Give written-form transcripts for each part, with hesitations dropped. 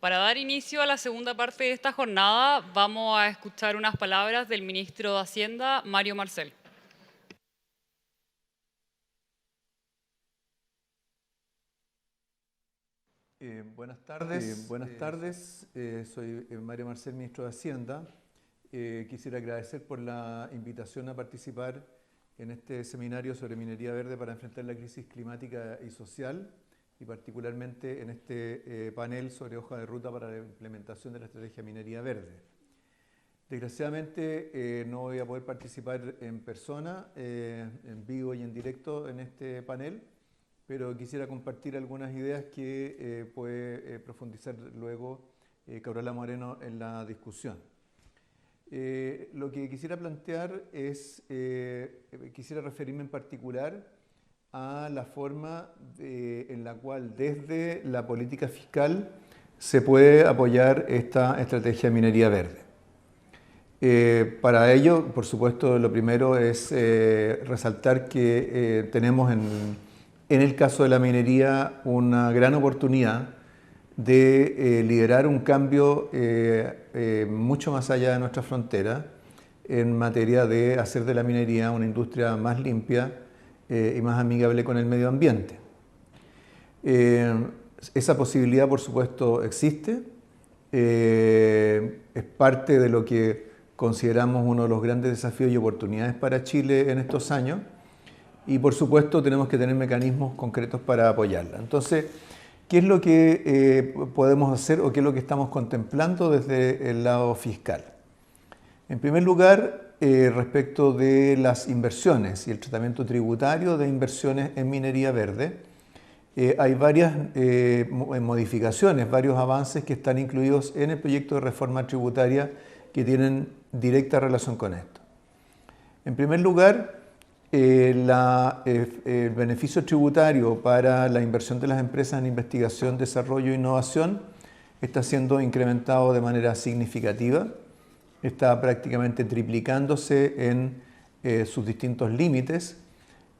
Para dar inicio a la segunda parte de esta jornada, vamos a escuchar unas palabras del ministro de Hacienda, Mario Marcel. Buenas tardes. Soy Mario Marcel, ministro de Hacienda. Quisiera agradecer por la invitación a participar en este seminario sobre minería verde para enfrentar la crisis climática y social, y particularmente en este panel sobre hoja de ruta para la implementación de la estrategia minería verde. Desgraciadamente no voy a poder participar en persona, en vivo y en directo en este panel, pero quisiera compartir algunas ideas que puede profundizar luego Carola Moreno en la discusión. Lo que quisiera plantear es, quisiera referirme en particular a la forma en la cual desde la política fiscal se puede apoyar esta estrategia de minería verde. Para ello, por supuesto, lo primero es resaltar que tenemos en el caso de la minería una gran oportunidad de liderar un cambio mucho más allá de nuestra frontera en materia de hacer de la minería una industria más limpia y más amigable con el medio ambiente. Esa posibilidad, por supuesto, existe. Es parte de lo que consideramos uno de los grandes desafíos y oportunidades para Chile en estos años, y por supuesto tenemos que tener mecanismos concretos para apoyarla. Entonces, ¿qué es lo que podemos hacer o qué es lo que estamos contemplando desde el lado fiscal? En primer lugar, respecto de las inversiones y el tratamiento tributario de inversiones en minería verde, hay varias modificaciones, varios avances que están incluidos en el proyecto de reforma tributaria que tienen directa relación con esto. En primer lugar, el beneficio tributario para la inversión de las empresas en investigación, desarrollo e innovación está siendo incrementado de manera significativa, está prácticamente triplicándose en sus distintos límites,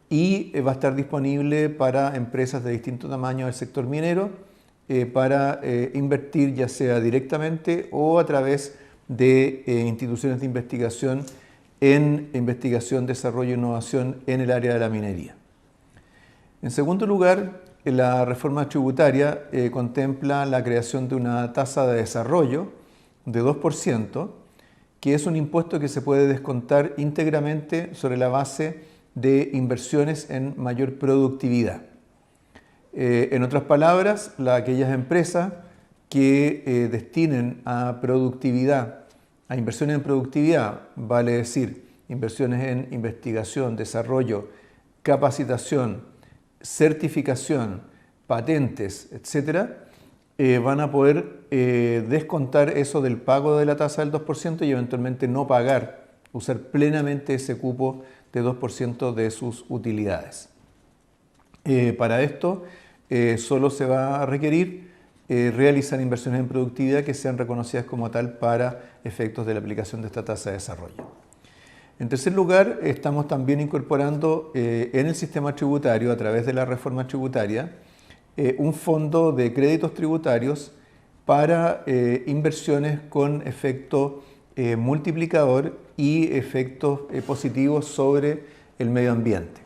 y va a estar disponible para empresas de distinto tamaño del sector minero para invertir ya sea directamente o a través de instituciones de investigación en investigación, desarrollo e innovación en el área de la minería. En segundo lugar, la reforma tributaria contempla la creación de una tasa de desarrollo de 2%, que es un impuesto que se puede descontar íntegramente sobre la base de inversiones en mayor productividad. En otras palabras, aquellas empresas que destinen a productividad, a inversiones en productividad, vale decir, inversiones en investigación, desarrollo, capacitación, certificación, patentes, etcétera, van a poder descontar eso del pago de la tasa del 2% y eventualmente no pagar, usar plenamente ese cupo de 2% de sus utilidades. Para esto solo se va a requerir realizar inversiones en productividad que sean reconocidas como tal para efectos de la aplicación de esta tasa de desarrollo. En tercer lugar, estamos también incorporando en el sistema tributario, a través de la reforma tributaria, un fondo de créditos tributarios para inversiones con efecto multiplicador y efectos positivos sobre el medio ambiente.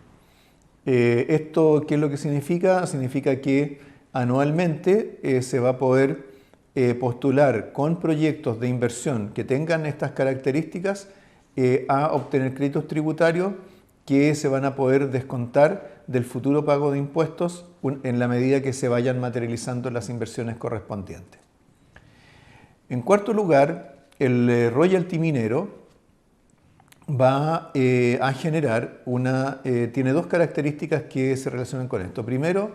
¿Esto qué es lo que significa? Significa que anualmente se va a poder postular con proyectos de inversión que tengan estas características a obtener créditos tributarios que se van a poder descontar del futuro pago de impuestos en la medida que se vayan materializando las inversiones correspondientes. En cuarto lugar, el royalty minero va a generar tiene dos características que se relacionan con esto. Primero,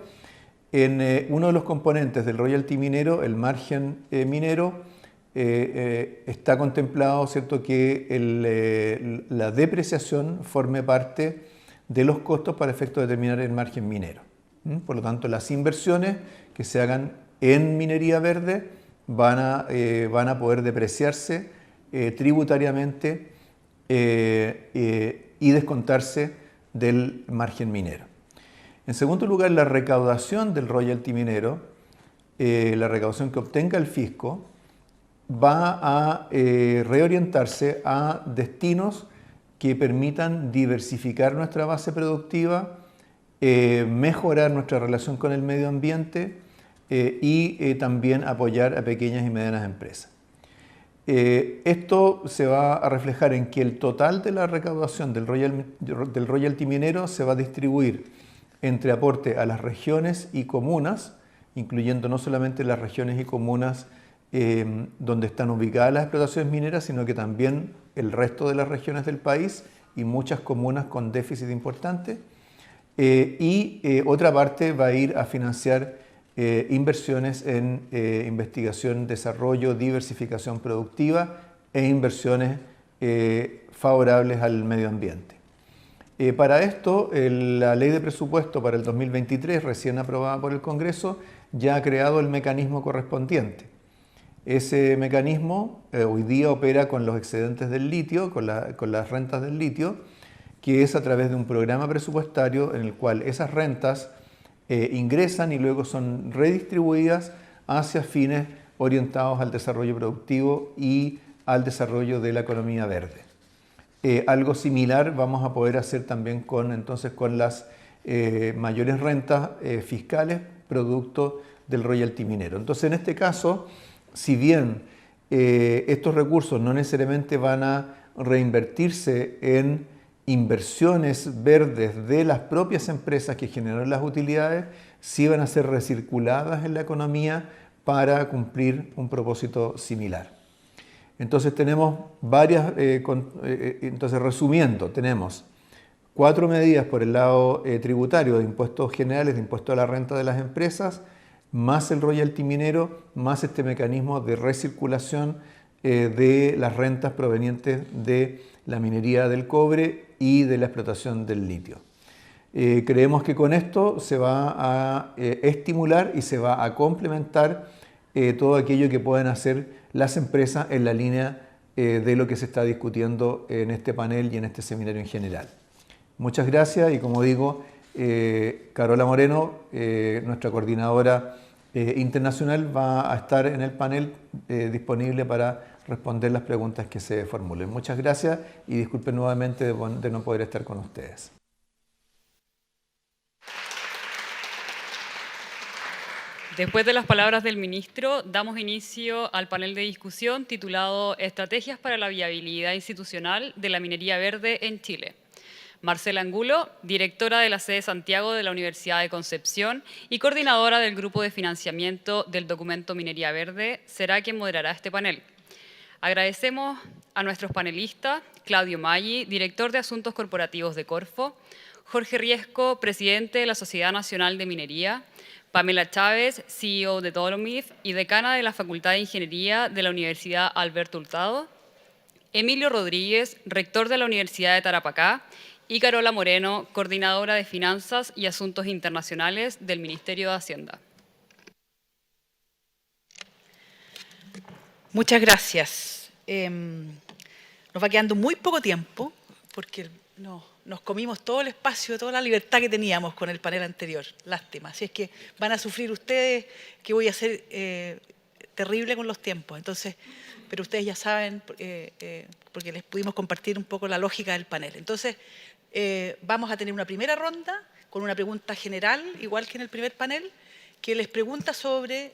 en uno de los componentes del royalty minero, el margen minero, está contemplado, ¿cierto?, que la depreciación forme parte de los costos para efecto de determinar el margen minero. Por lo tanto, las inversiones que se hagan en minería verde van a poder depreciarse tributariamente y descontarse del margen minero. En segundo lugar, la recaudación del royalty minero la recaudación que obtenga el fisco va a reorientarse a destinos que permitan diversificar nuestra base productiva, mejorar nuestra relación con el medio ambiente y también apoyar a pequeñas y medianas empresas. Esto se va a reflejar en que el total de la recaudación del royalty minero se va a distribuir entre aporte a las regiones y comunas, incluyendo no solamente las regiones y comunas donde están ubicadas las explotaciones mineras, sino que también el resto de las regiones del país y muchas comunas con déficit importante. Otra parte va a ir a financiar inversiones en investigación, desarrollo, diversificación productiva e inversiones favorables al medio ambiente. Para esto, la Ley de Presupuesto para el 2023, recién aprobada por el Congreso, ya ha creado el mecanismo correspondiente. Ese mecanismo hoy día opera con los excedentes del litio, con las rentas del litio, que es a través de un programa presupuestario en el cual esas rentas ingresan y luego son redistribuidas hacia fines orientados al desarrollo productivo y al desarrollo de la economía verde. Algo similar vamos a poder hacer también con las mayores rentas fiscales producto del royalty minero. Entonces, en este caso, si bien estos recursos no necesariamente van a reinvertirse en inversiones verdes de las propias empresas que generan las utilidades, sí van a ser recirculadas en la economía para cumplir un propósito similar. Entonces tenemos resumiendo, tenemos 4 medidas por el lado tributario de impuestos generales, de impuesto a la renta de las empresas, más el royalty minero, más este mecanismo de recirculación de las rentas provenientes de la minería del cobre y de la explotación del litio. Creemos que con esto se va a estimular y se va a complementar todo aquello que puedan hacer las empresas en la línea de lo que se está discutiendo en este panel y en este seminario en general. Muchas gracias y como digo, Carola Moreno, nuestra coordinadora internacional, va a estar en el panel disponible para responder las preguntas que se formulen. Muchas gracias y disculpen nuevamente de no poder estar con ustedes. Después de las palabras del ministro, damos inicio al panel de discusión titulado Estrategias para la viabilidad institucional de la minería verde en Chile. Marcela Angulo, directora de la sede Santiago de la Universidad de Concepción y coordinadora del Grupo de Financiamiento del Documento Minería Verde, será quien moderará este panel. Agradecemos a nuestros panelistas, Claudio Maggi, director de Asuntos Corporativos de Corfo, Jorge Riesco, presidente de la Sociedad Nacional de Minería, Pamela Chávez, CEO de Dolomif y decana de la Facultad de Ingeniería de la Universidad Alberto Hurtado, Emilio Rodríguez, rector de la Universidad de Tarapacá, y Carola Moreno, coordinadora de Finanzas y Asuntos Internacionales del Ministerio de Hacienda. Muchas gracias. Nos va quedando muy poco tiempo porque nos comimos todo el espacio, toda la libertad que teníamos con el panel anterior. Lástima. Así es que van a sufrir ustedes que voy a ser terrible con los tiempos. Entonces, pero ustedes ya saben, porque les pudimos compartir un poco la lógica del panel. Entonces, vamos a tener una primera ronda con una pregunta general, igual que en el primer panel, que les pregunta sobre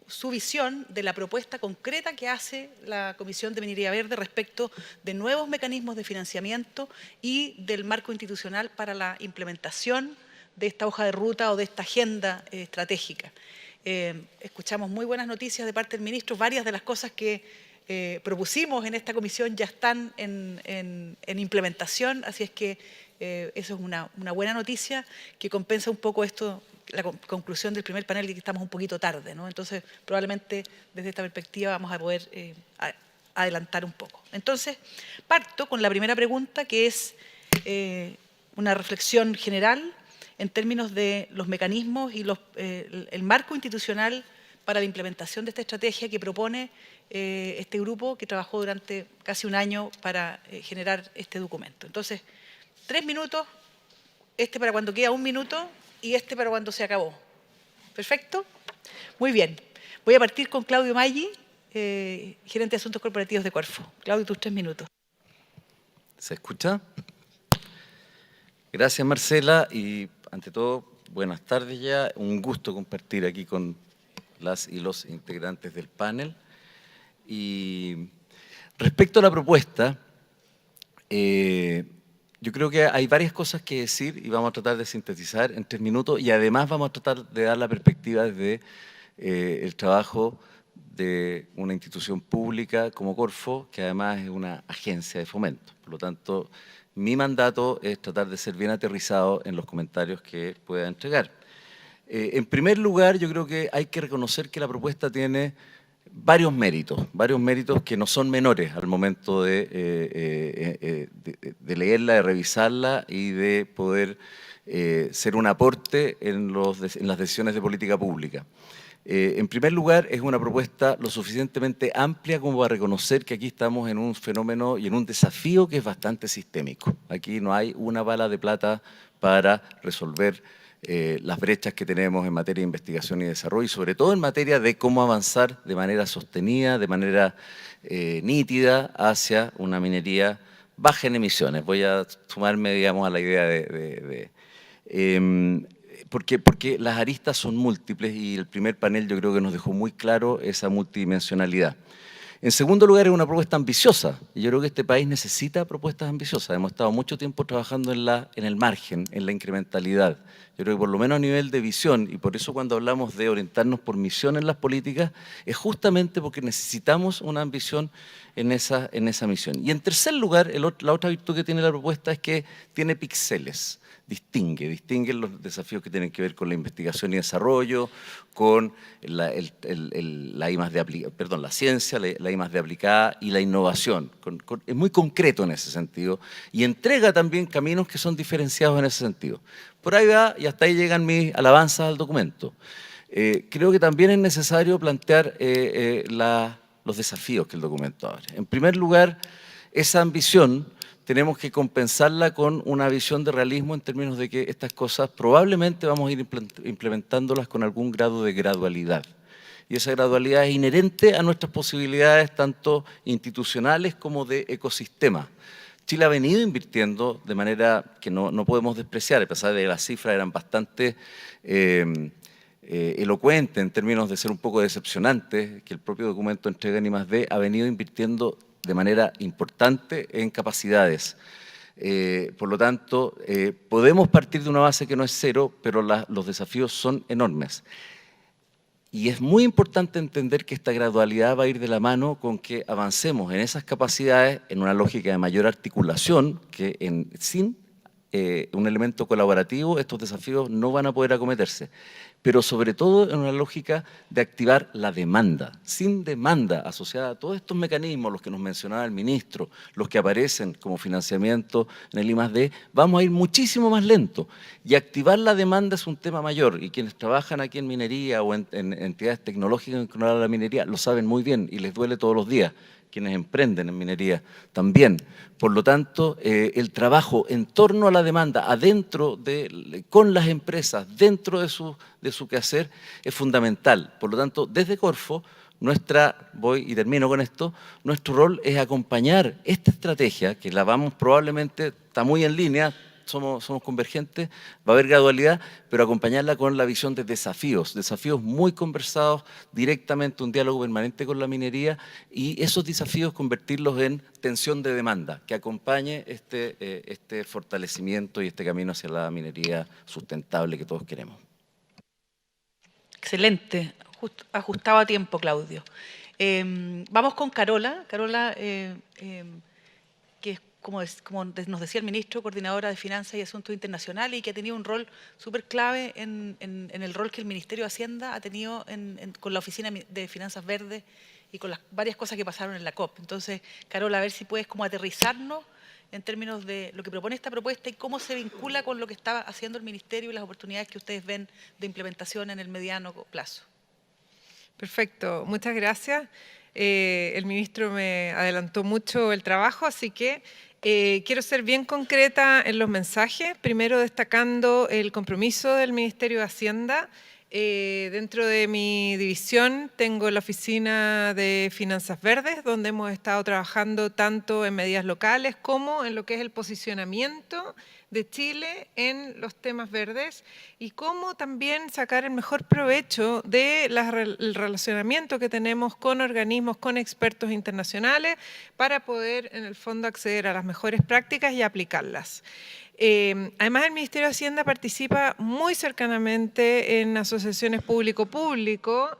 su visión de la propuesta concreta que hace la Comisión de Minería Verde respecto de nuevos mecanismos de financiamiento y del marco institucional para la implementación de esta hoja de ruta o de esta agenda estratégica. Escuchamos muy buenas noticias de parte del ministro. Varias de las cosas que propusimos en esta comisión ya están en implementación, así es que eso es una buena noticia que compensa un poco la conclusión del primer panel de que estamos un poquito tarde, ¿no? Entonces, probablemente desde esta perspectiva vamos a poder adelantar un poco. Entonces, parto con la primera pregunta, que es una reflexión general en términos de los mecanismos y el marco institucional para la implementación de esta estrategia que propone este grupo que trabajó durante casi un año para generar este documento. Entonces, 3 minutos, para cuando queda 1 minuto y para cuando se acabó. ¿Perfecto? Muy bien. Voy a partir con Claudio Maggi, gerente de Asuntos Corporativos de Corfo. Claudio, tus 3 minutos. ¿Se escucha? Gracias, Marcela, y ante todo, buenas tardes ya. Un gusto compartir aquí con las y los integrantes del panel. Y respecto a la propuesta, yo creo que hay varias cosas que decir y vamos a tratar de sintetizar en 3 minutos y además vamos a tratar de dar la perspectiva desde el trabajo de una institución pública como Corfo, que además es una agencia de fomento. Por lo tanto, mi mandato es tratar de ser bien aterrizado en los comentarios que pueda entregar. En primer lugar, yo creo que hay que reconocer que la propuesta tiene varios méritos que no son menores al momento de leerla, de revisarla y de poder ser un aporte en las decisiones de política pública. En primer lugar, es una propuesta lo suficientemente amplia como para reconocer que aquí estamos en un fenómeno y en un desafío que es bastante sistémico. Aquí no hay una bala de plata para resolver las brechas que tenemos en materia de investigación y desarrollo y sobre todo en materia de cómo avanzar de manera sostenida, de manera nítida hacia una minería baja en emisiones. Voy a sumarme, digamos, a la idea porque las aristas son múltiples y el primer panel yo creo que nos dejó muy claro esa multidimensionalidad. En segundo lugar, es una propuesta ambiciosa y yo creo que este país necesita propuestas ambiciosas. Hemos estado mucho tiempo trabajando en el margen, en la incrementalidad. Yo creo que por lo menos a nivel de visión, y por eso cuando hablamos de orientarnos por misión en las políticas, es justamente porque necesitamos una ambición en esa misión. Y en tercer lugar, la otra virtud que tiene la propuesta es que tiene píxeles. Distingue los desafíos que tienen que ver con la investigación y desarrollo, con la ciencia, la I+D aplicada y la innovación. Es muy concreto en ese sentido y entrega también caminos que son diferenciados en ese sentido. Por ahí va y hasta ahí llegan mis alabanzas al documento. Creo que también es necesario plantear los desafíos que el documento abre. En primer lugar, esa ambición tenemos que compensarla con una visión de realismo en términos de que estas cosas probablemente vamos a ir implementándolas con algún grado de gradualidad. Y esa gradualidad es inherente a nuestras posibilidades tanto institucionales como de ecosistema. Chile ha venido invirtiendo de manera que no podemos despreciar, a pesar de que las cifras eran bastante elocuentes en términos de ser un poco decepcionantes, que el propio documento entrega en I+D, ha venido invirtiendo de manera importante en capacidades. Por lo tanto, podemos partir de una base que no es cero, pero los desafíos son enormes. Y es muy importante entender que esta gradualidad va a ir de la mano con que avancemos en esas capacidades en una lógica de mayor articulación, que sin un elemento colaborativo estos desafíos no van a poder acometerse. Pero sobre todo en una lógica de activar la demanda. Sin demanda asociada a todos estos mecanismos, los que nos mencionaba el ministro, los que aparecen como financiamiento en el I+D, vamos a ir muchísimo más lento. Y activar la demanda es un tema mayor y quienes trabajan aquí en minería o en entidades tecnológicas vinculadas a la minería lo saben muy bien y les duele todos los días. Quienes emprenden en minería también. Por lo tanto, el trabajo en torno a la demanda, con las empresas, dentro de su quehacer, es fundamental. Por lo tanto, desde Corfo, voy y termino con esto, nuestro rol es acompañar esta estrategia, que la vamos probablemente, está muy en línea, somos convergentes, va a haber gradualidad, pero acompañarla con la visión de desafíos muy conversados, directamente un diálogo permanente con la minería y esos desafíos convertirlos en tensión de demanda, que acompañe este fortalecimiento y este camino hacia la minería sustentable que todos queremos. Excelente, ajustado a tiempo, Claudio. Vamos con Carola. Carola, que es como nos decía el ministro, coordinadora de Finanzas y Asuntos Internacionales y que ha tenido un rol súper clave en el rol que el Ministerio de Hacienda ha tenido con la Oficina de Finanzas Verdes y con las varias cosas que pasaron en la COP. Entonces, Carola, a ver si puedes como aterrizarnos en términos de lo que propone esta propuesta y cómo se vincula con lo que está haciendo el Ministerio y las oportunidades que ustedes ven de implementación en el mediano plazo. Perfecto, muchas gracias. El ministro me adelantó mucho el trabajo, así que quiero ser bien concreta en los mensajes. Primero, destacando el compromiso del Ministerio de Hacienda Dentro de mi división tengo la Oficina de Finanzas Verdes, donde hemos estado trabajando tanto en medidas locales como en lo que es el posicionamiento de Chile en los temas verdes y cómo también sacar el mejor provecho del relacionamiento que tenemos con organismos, con expertos internacionales para poder en el fondo acceder a las mejores prácticas y aplicarlas. Además, el Ministerio de Hacienda participa muy cercanamente en asociaciones público-público,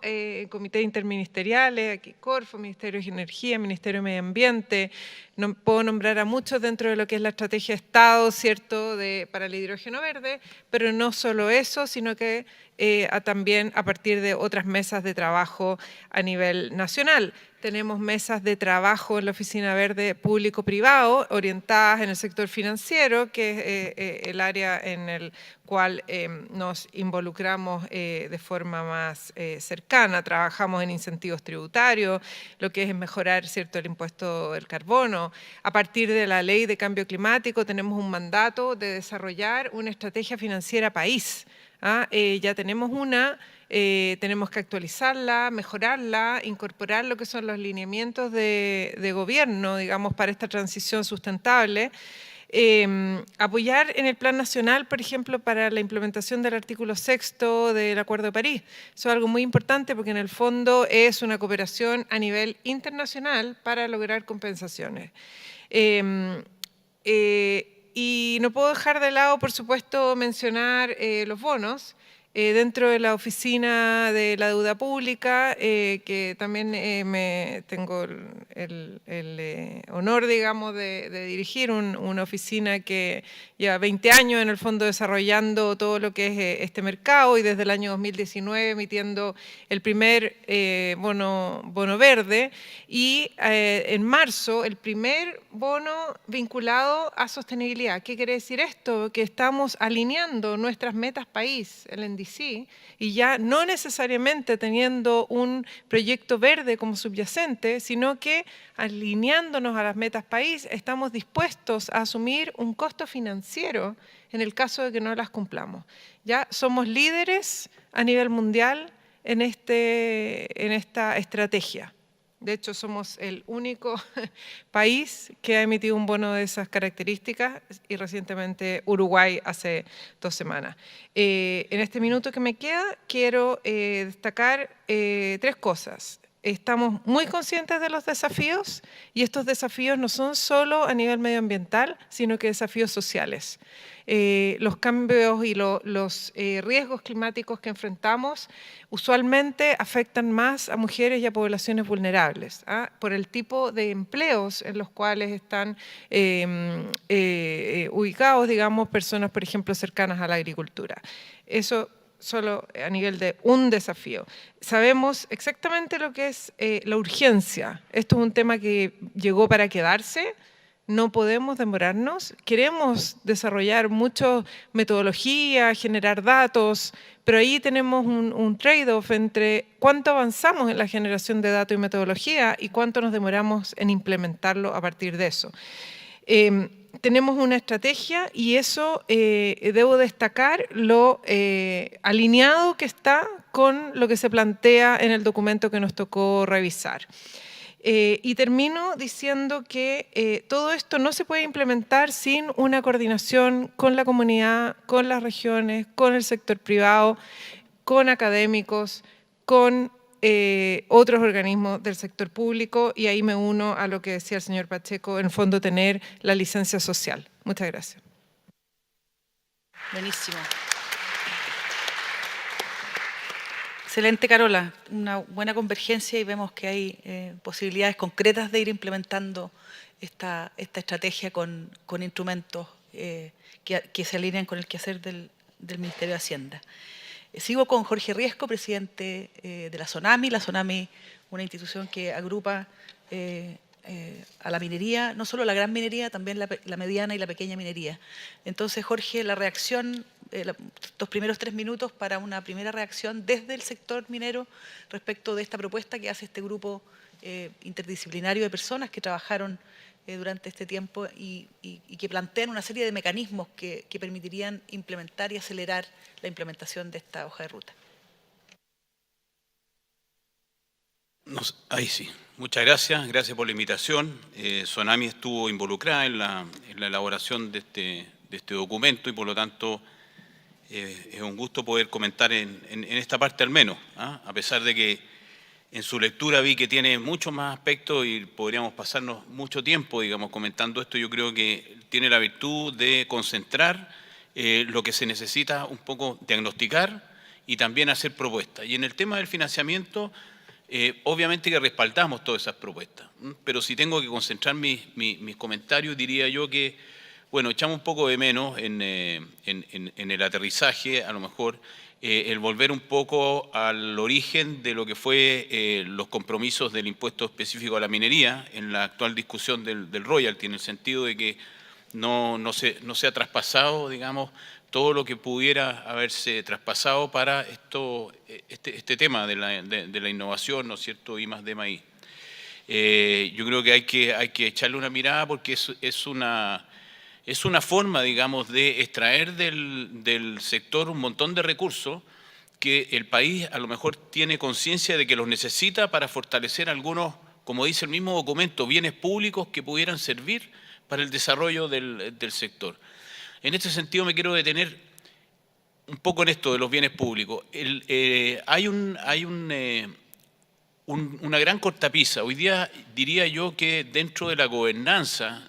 comités interministeriales, aquí Corfo, Ministerio de Energía, Ministerio de Medio Ambiente. No, puedo nombrar a muchos dentro de lo que es la estrategia de Estado, ¿cierto?, para el hidrógeno verde, pero no solo eso, sino que también a partir de otras mesas de trabajo a nivel nacional. Tenemos mesas de trabajo en la Oficina Verde público-privado orientadas en el sector financiero, que es el área en el cual nos involucramos de forma más cercana. Trabajamos en incentivos tributarios, lo que es mejorar, ¿cierto?, el impuesto del carbono. A partir de la Ley de Cambio Climático tenemos un mandato de desarrollar una estrategia financiera país. Ya tenemos una, tenemos que actualizarla, mejorarla, incorporar lo que son los lineamientos de gobierno, digamos, para esta transición sustentable. Apoyar en el Plan Nacional, por ejemplo, para la implementación del artículo 6º del Acuerdo de París. Eso es algo muy importante porque en el fondo es una cooperación a nivel internacional para lograr compensaciones. Y no puedo dejar de lado, por supuesto, mencionar los bonos. Dentro de la Oficina de la Deuda Pública, que también tengo el honor, digamos, de dirigir una oficina que lleva 20 años en el fondo desarrollando todo lo que es este mercado y desde el año 2019 emitiendo el primer bono verde y en marzo el primer bono vinculado a sostenibilidad. ¿Qué quiere decir esto? Que estamos alineando nuestras metas país, el NDC, y ya no necesariamente teniendo un proyecto verde como subyacente, sino que alineándonos a las metas país, estamos dispuestos a asumir un costo financiero en el caso de que no las cumplamos. Ya somos líderes a nivel mundial en esta estrategia. De hecho, somos el único país que ha emitido un bono de esas características y recientemente Uruguay hace 2 semanas. En este minuto que me queda, quiero destacar 3 cosas. Estamos muy conscientes de los desafíos y estos desafíos no son solo a nivel medioambiental, sino que desafíos sociales. Los cambios y los riesgos climáticos que enfrentamos usualmente afectan más a mujeres y a poblaciones vulnerables, por el tipo de empleos en los cuales están ubicados, digamos, personas, por ejemplo, cercanas a la agricultura. Eso solo a nivel de un desafío. Sabemos exactamente lo que es la urgencia. Esto es un tema que llegó para quedarse. No podemos demorarnos, queremos desarrollar mucha metodología, generar datos, pero ahí tenemos un trade-off entre cuánto avanzamos en la generación de datos y metodología y cuánto nos demoramos en implementarlo a partir de eso. Tenemos una estrategia y eso debo destacar lo alineado que está con lo que se plantea en el documento que nos tocó revisar. Y termino diciendo que todo esto no se puede implementar sin una coordinación con la comunidad, con las regiones, con el sector privado, con académicos, con otros organismos del sector público, y ahí me uno a lo que decía el señor Pacheco, en el fondo tener la licencia social. Muchas gracias. Buenísimo. Excelente, Carola. Una buena convergencia y vemos que hay posibilidades concretas de ir implementando esta estrategia con instrumentos que se alinean con el quehacer del Ministerio de Hacienda. Sigo con Jorge Riesco, presidente de la SONAMI. La SONAMI, una institución que agrupa a la minería, no solo la gran minería, también la mediana y la pequeña minería. Entonces, Jorge, la reacción, estos primeros 3 minutos para una primera reacción desde el sector minero respecto de esta propuesta que hace este grupo interdisciplinario de personas que trabajaron durante este tiempo y que plantean una serie de mecanismos que permitirían implementar y acelerar la implementación de esta hoja de ruta. Ahí sí. Muchas gracias. Gracias por la invitación. Sonami estuvo involucrada en la elaboración de este documento y por lo tanto es un gusto poder comentar en esta parte al menos, ¿ah? A pesar de que en su lectura vi que tiene muchos más aspectos y podríamos pasarnos mucho tiempo, digamos, comentando esto. Yo creo que tiene la virtud de concentrar lo que se necesita un poco diagnosticar y también hacer propuestas. Y en el tema del financiamiento, obviamente que respaldamos todas esas propuestas, pero si tengo que concentrar mis comentarios, diría yo que, bueno, echamos un poco de menos en el aterrizaje, a lo mejor, el volver un poco al origen de lo que fue los compromisos del impuesto específico a la minería en la actual discusión del royalty, en el sentido de que no se ha traspasado, digamos, todo lo que pudiera haberse traspasado para este tema de la innovación, ¿no es cierto?, I+D+I. Yo creo que hay que echarle una mirada porque es una forma, digamos, de extraer del sector un montón de recursos que el país a lo mejor tiene conciencia de que los necesita para fortalecer algunos, como dice el mismo documento, bienes públicos que pudieran servir para el desarrollo del sector. En este sentido me quiero detener un poco en esto de los bienes públicos. Hay una gran cortapisa. Hoy día diría yo que dentro de la gobernanza,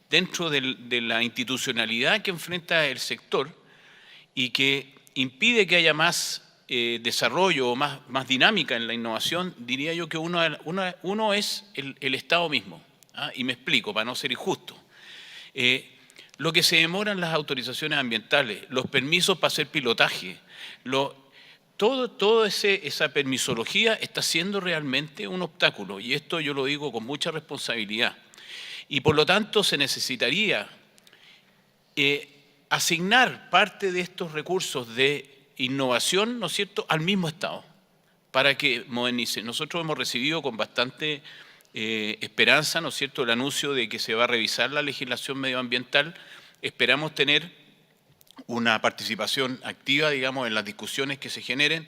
dentro de la institucionalidad que enfrenta el sector y que impide que haya más desarrollo o más dinámica en la innovación, diría yo que uno es el Estado mismo. ¿Ah? Y me explico, para no ser injusto. Lo que se demoran las autorizaciones ambientales, los permisos para hacer pilotaje, toda esa permisología está siendo realmente un obstáculo, y esto yo lo digo con mucha responsabilidad. Y por lo tanto se necesitaría asignar parte de estos recursos de innovación, ¿no es cierto?, al mismo Estado, para que modernice. Nosotros hemos recibido con bastante esperanza, ¿no es cierto?, el anuncio de que se va a revisar la legislación medioambiental. Esperamos tener una participación activa, digamos, en las discusiones que se generen,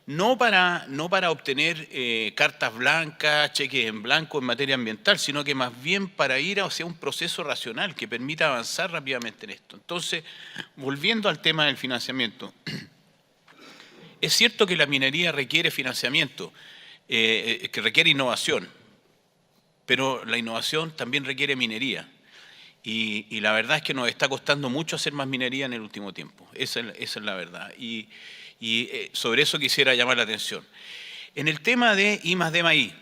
no para obtener cartas blancas, cheques en blanco en materia ambiental, sino que más bien para ir hacia un proceso racional que permita avanzar rápidamente en esto. Entonces, volviendo al tema del financiamiento, es cierto que la minería requiere financiamiento, que requiere innovación, pero la innovación también requiere minería. Y la verdad es que nos está costando mucho hacer más minería en el último tiempo. Esa es la verdad. Y sobre eso quisiera llamar la atención. En el tema de I+D+I,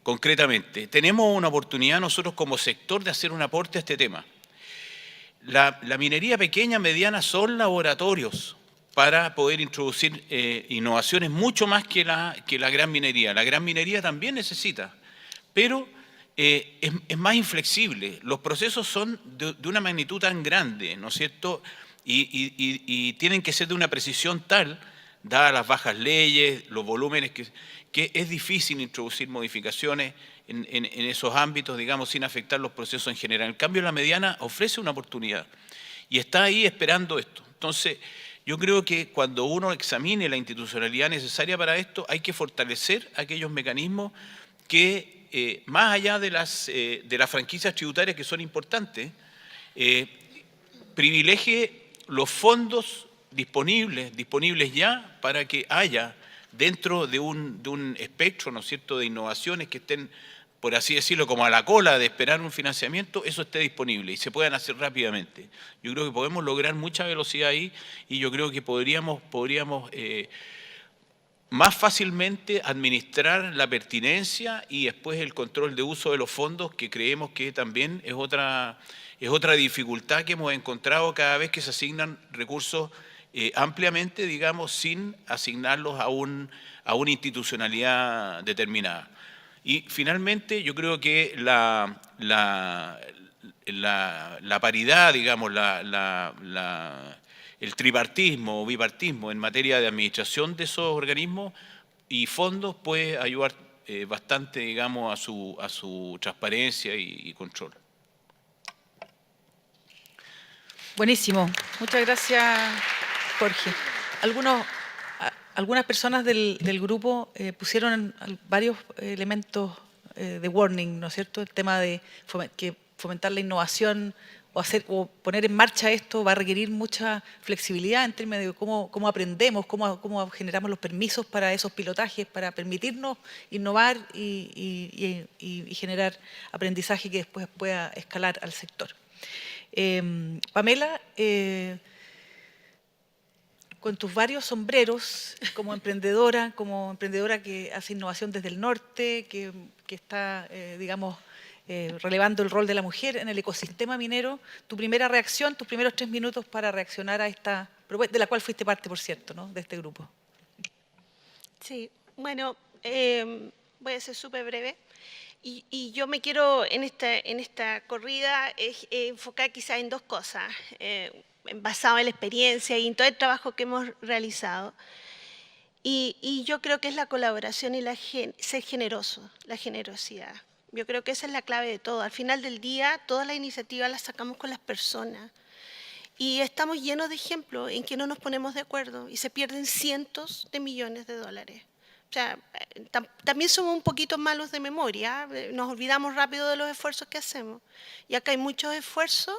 concretamente, tenemos una oportunidad nosotros como sector de hacer un aporte a este tema. La minería pequeña, mediana, son laboratorios para poder introducir innovaciones mucho más que la gran minería. La gran minería también necesita, pero es más inflexible. Los procesos son de una magnitud tan grande, ¿no es cierto?, y tienen que ser de una precisión tal, dadas las bajas leyes, los volúmenes, que es difícil introducir modificaciones en esos ámbitos, digamos, sin afectar los procesos en general. En cambio, la mediana ofrece una oportunidad y está ahí esperando esto. Entonces, yo creo que cuando uno examine la institucionalidad necesaria para esto, hay que fortalecer aquellos mecanismos que, más allá de las franquicias tributarias que son importantes, privilegie los fondos disponibles ya para que haya dentro de un espectro, ¿no es cierto?, de innovaciones que estén, por así decirlo, como a la cola de esperar un financiamiento, eso esté disponible y se puedan hacer rápidamente. Yo creo que podemos lograr mucha velocidad ahí y yo creo que podríamos más fácilmente administrar la pertinencia y después el control de uso de los fondos, que creemos que también es otra dificultad que hemos encontrado cada vez que se asignan recursos ampliamente, digamos, sin asignarlos a una institucionalidad determinada. Y finalmente yo creo que la paridad, digamos, el tripartismo o bipartismo en materia de administración de esos organismos y fondos puede ayudar bastante, digamos, a su transparencia y control. algunas personas del grupo pusieron varios elementos de warning, ¿no es cierto? El tema de que fomentar la innovación o poner en marcha esto va a requerir mucha flexibilidad en términos de cómo aprendemos, cómo generamos los permisos para esos pilotajes, para permitirnos innovar y generar aprendizaje que después pueda escalar al sector. Pamela, con tus varios sombreros como emprendedora que hace innovación desde el norte, que está, digamos, relevando el rol de la mujer en el ecosistema minero, tu primera reacción, tus primeros 3 minutos para reaccionar a esta propuesta, de la cual fuiste parte, por cierto, ¿no?, de este grupo. Sí, bueno, voy a ser súper breve. Y yo me quiero en esta corrida enfocar quizá en 2 cosas, basado en la experiencia y en todo el trabajo que hemos realizado. Y yo creo que es la colaboración y ser generoso, la generosidad. Yo creo que esa es la clave de todo. Al final del día, todas las iniciativas las sacamos con las personas. Y estamos llenos de ejemplos en que no nos ponemos de acuerdo y se pierden cientos de millones de dólares. O sea, también somos un poquito malos de memoria, nos olvidamos rápido de los esfuerzos que hacemos. Y acá hay muchos esfuerzos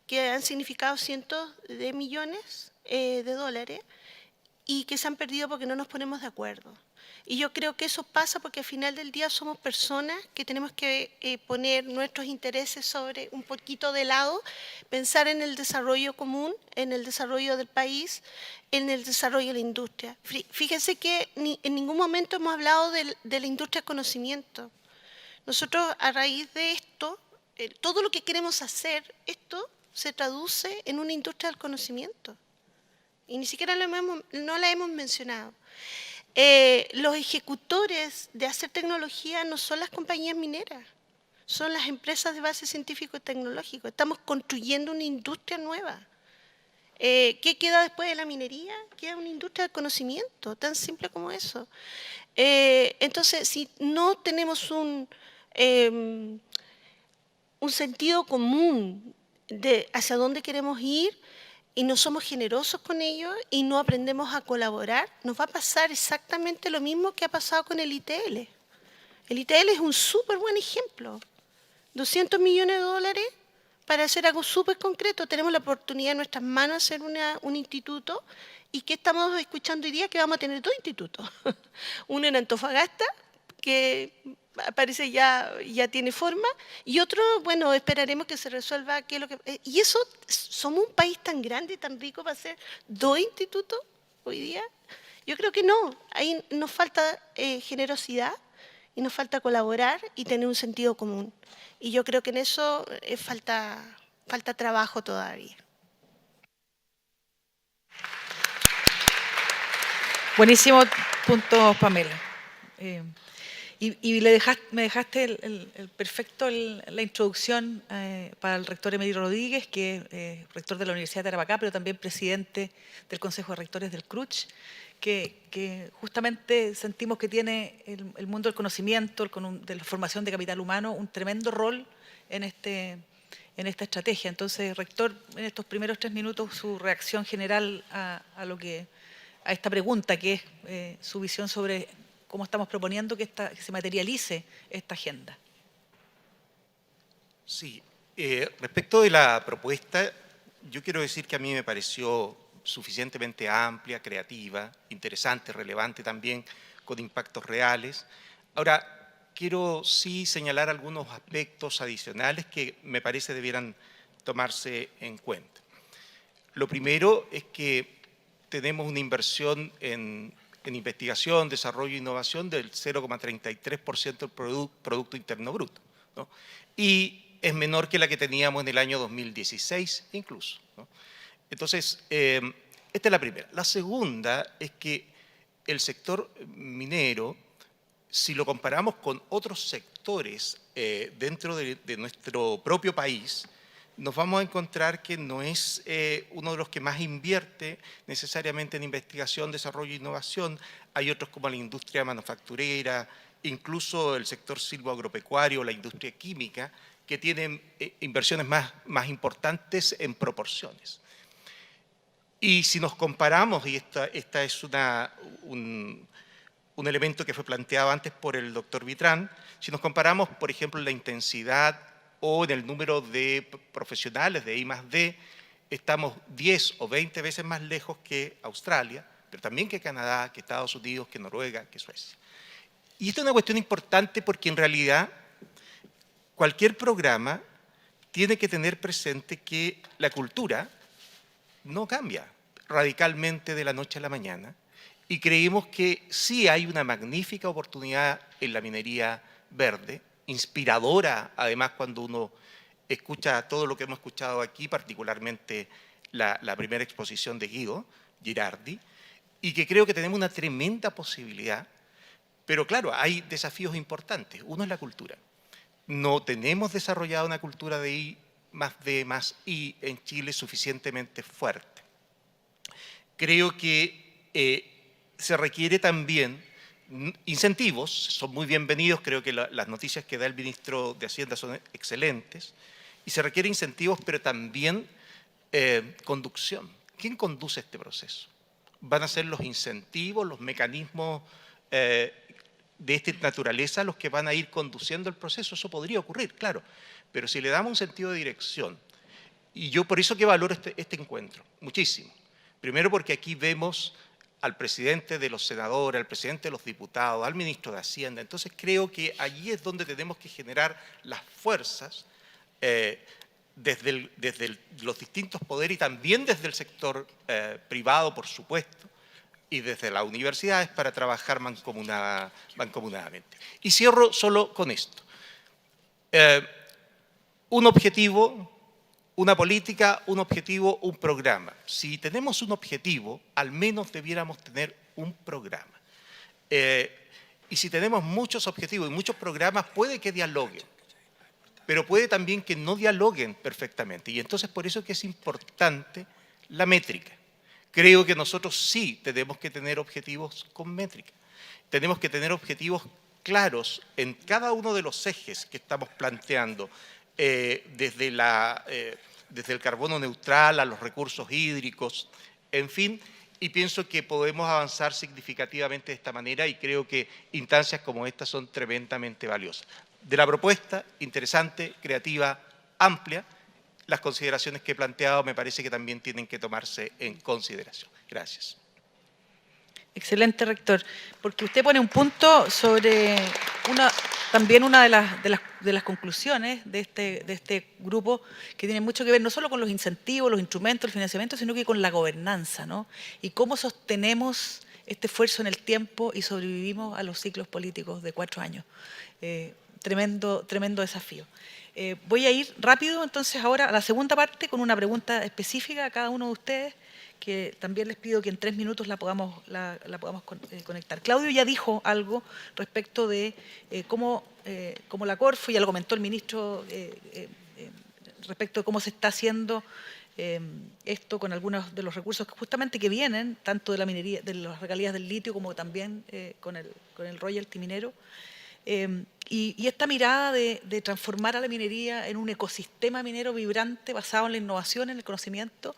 que han significado cientos de millones de dólares y que se han perdido porque no nos ponemos de acuerdo. Y yo creo que eso pasa porque al final del día somos personas que tenemos que poner nuestros intereses sobre un poquito de lado, pensar en el desarrollo común, en el desarrollo del país, en el desarrollo de la industria. Fíjense que en ningún momento hemos hablado de la industria del conocimiento. Nosotros a raíz de esto, todo lo que queremos hacer, esto se traduce en una industria del conocimiento. Y ni siquiera no la hemos mencionado. Los ejecutores de hacer tecnología no son las compañías mineras, son las empresas de base científico y tecnológico. Estamos construyendo una industria nueva. ¿Qué queda después de la minería? Queda una industria del conocimiento, tan simple como eso. Entonces, si no tenemos un sentido común de hacia dónde queremos ir, y no somos generosos con ellos y no aprendemos a colaborar, nos va a pasar exactamente lo mismo que ha pasado con el ITL. El ITL es un súper buen ejemplo. 200 millones de dólares para hacer algo súper concreto. Tenemos la oportunidad en nuestras manos de hacer un instituto. ¿Y qué estamos escuchando hoy día? Que vamos a tener 2 institutos. Uno en Antofagasta, que parece ya tiene forma, y otro, bueno, esperaremos que se resuelva qué es lo que... Y eso, ¿somos un país tan grande y tan rico para hacer 2 institutos hoy día? Yo creo que no. Ahí nos falta generosidad y nos falta colaborar y tener un sentido común. Y yo creo que en eso falta trabajo todavía. Buenísimo punto, Pamela. Y me dejaste el perfecto la introducción para el rector Emery Rodríguez, que es rector de la Universidad de Tarapacá, pero también presidente del Consejo de Rectores del CRUCH, que justamente sentimos que tiene el mundo del conocimiento, de la formación de capital humano, un tremendo rol en esta estrategia. Entonces, rector, en estos primeros 3 minutos, su reacción general a esta pregunta, que es su visión sobre cómo estamos proponiendo que se materialice esta agenda. Sí, respecto de la propuesta, yo quiero decir que a mí me pareció suficientemente amplia, creativa, interesante, relevante también, con impactos reales. Ahora, quiero sí señalar algunos aspectos adicionales que me parece debieran tomarse en cuenta. Lo primero es que tenemos una inversión en investigación, desarrollo e innovación del 0,33% del Producto Interno Bruto, ¿no? Y es menor que la que teníamos en el año 2016 incluso, ¿no? Entonces, esta es la primera. La segunda es que el sector minero, si lo comparamos con otros sectores dentro de nuestro propio país, nos vamos a encontrar que no es uno de los que más invierte necesariamente en investigación, desarrollo e innovación. Hay otros como la industria manufacturera, incluso el sector silvoagropecuario, la industria química, que tienen inversiones más importantes en proporciones. Y si nos comparamos, y esta es un elemento que fue planteado antes por el doctor Vitrán, si nos comparamos, por ejemplo, en la intensidad o en el número de profesionales de I+D, estamos 10 o 20 veces más lejos que Australia, pero también que Canadá, que Estados Unidos, que Noruega, que Suecia. Y esta es una cuestión importante porque en realidad cualquier programa tiene que tener presente que la cultura no cambia radicalmente de la noche a la mañana, y creímos que sí hay una magnífica oportunidad en la minería verde, inspiradora además cuando uno escucha todo lo que hemos escuchado aquí, particularmente la primera exposición de Guido Girardi, y que creo que tenemos una tremenda posibilidad, pero claro, hay desafíos importantes. Uno es la cultura. No tenemos desarrollado una cultura de I+D+I en Chile suficientemente fuerte. Creo que se requiere también incentivos, son muy bienvenidos, creo que las noticias que da el ministro de Hacienda son excelentes, y se requiere incentivos, pero también conducción. ¿Quién conduce este proceso? ¿Van a ser los incentivos, los mecanismos de esta naturaleza los que van a ir conduciendo el proceso? Eso podría ocurrir, claro, pero si le damos un sentido de dirección, y yo por eso que valoro este encuentro, muchísimo. Primero porque aquí vemos al presidente de los senadores, al presidente de los diputados, al ministro de Hacienda. Entonces creo que allí es donde tenemos que generar las fuerzas desde los distintos poderes y también desde el sector privado, por supuesto, y desde las universidades para trabajar mancomunadamente. Y cierro solo con esto. Un objetivo, una política, un objetivo, un programa. Si tenemos un objetivo, al menos debiéramos tener un programa. Y si tenemos muchos objetivos y muchos programas, puede que dialoguen, pero puede también que no dialoguen perfectamente. Y entonces por eso que es importante la métrica. Creo que nosotros sí tenemos que tener objetivos con métrica. Tenemos que tener objetivos claros en cada uno de los ejes que estamos planteando, desde el carbono neutral a los recursos hídricos, en fin, y pienso que podemos avanzar significativamente de esta manera y creo que instancias como estas son tremendamente valiosas. De la propuesta, interesante, creativa, amplia, las consideraciones que he planteado me parece que también tienen que tomarse en consideración. Gracias. Excelente, rector, porque usted pone un punto sobre también una de las conclusiones de este grupo que tiene mucho que ver no solo con los incentivos, los instrumentos, el financiamiento, sino que con la gobernanza, ¿no? Y cómo sostenemos este esfuerzo en el tiempo y sobrevivimos a los ciclos políticos de 4 años. Tremendo desafío. Voy a ir rápido entonces ahora a la segunda parte con una pregunta específica a cada uno de ustedes, que también les pido que en 3 minutos la podamos conectar. Claudio ya dijo algo respecto de cómo la Corfo, ya lo comentó el ministro, respecto de cómo se está haciendo esto con algunos de los recursos justamente que vienen, tanto de la minería, de las regalías del litio, como también con el royalty minero. Y esta mirada de transformar a la minería en un ecosistema minero vibrante basado en la innovación, en el conocimiento,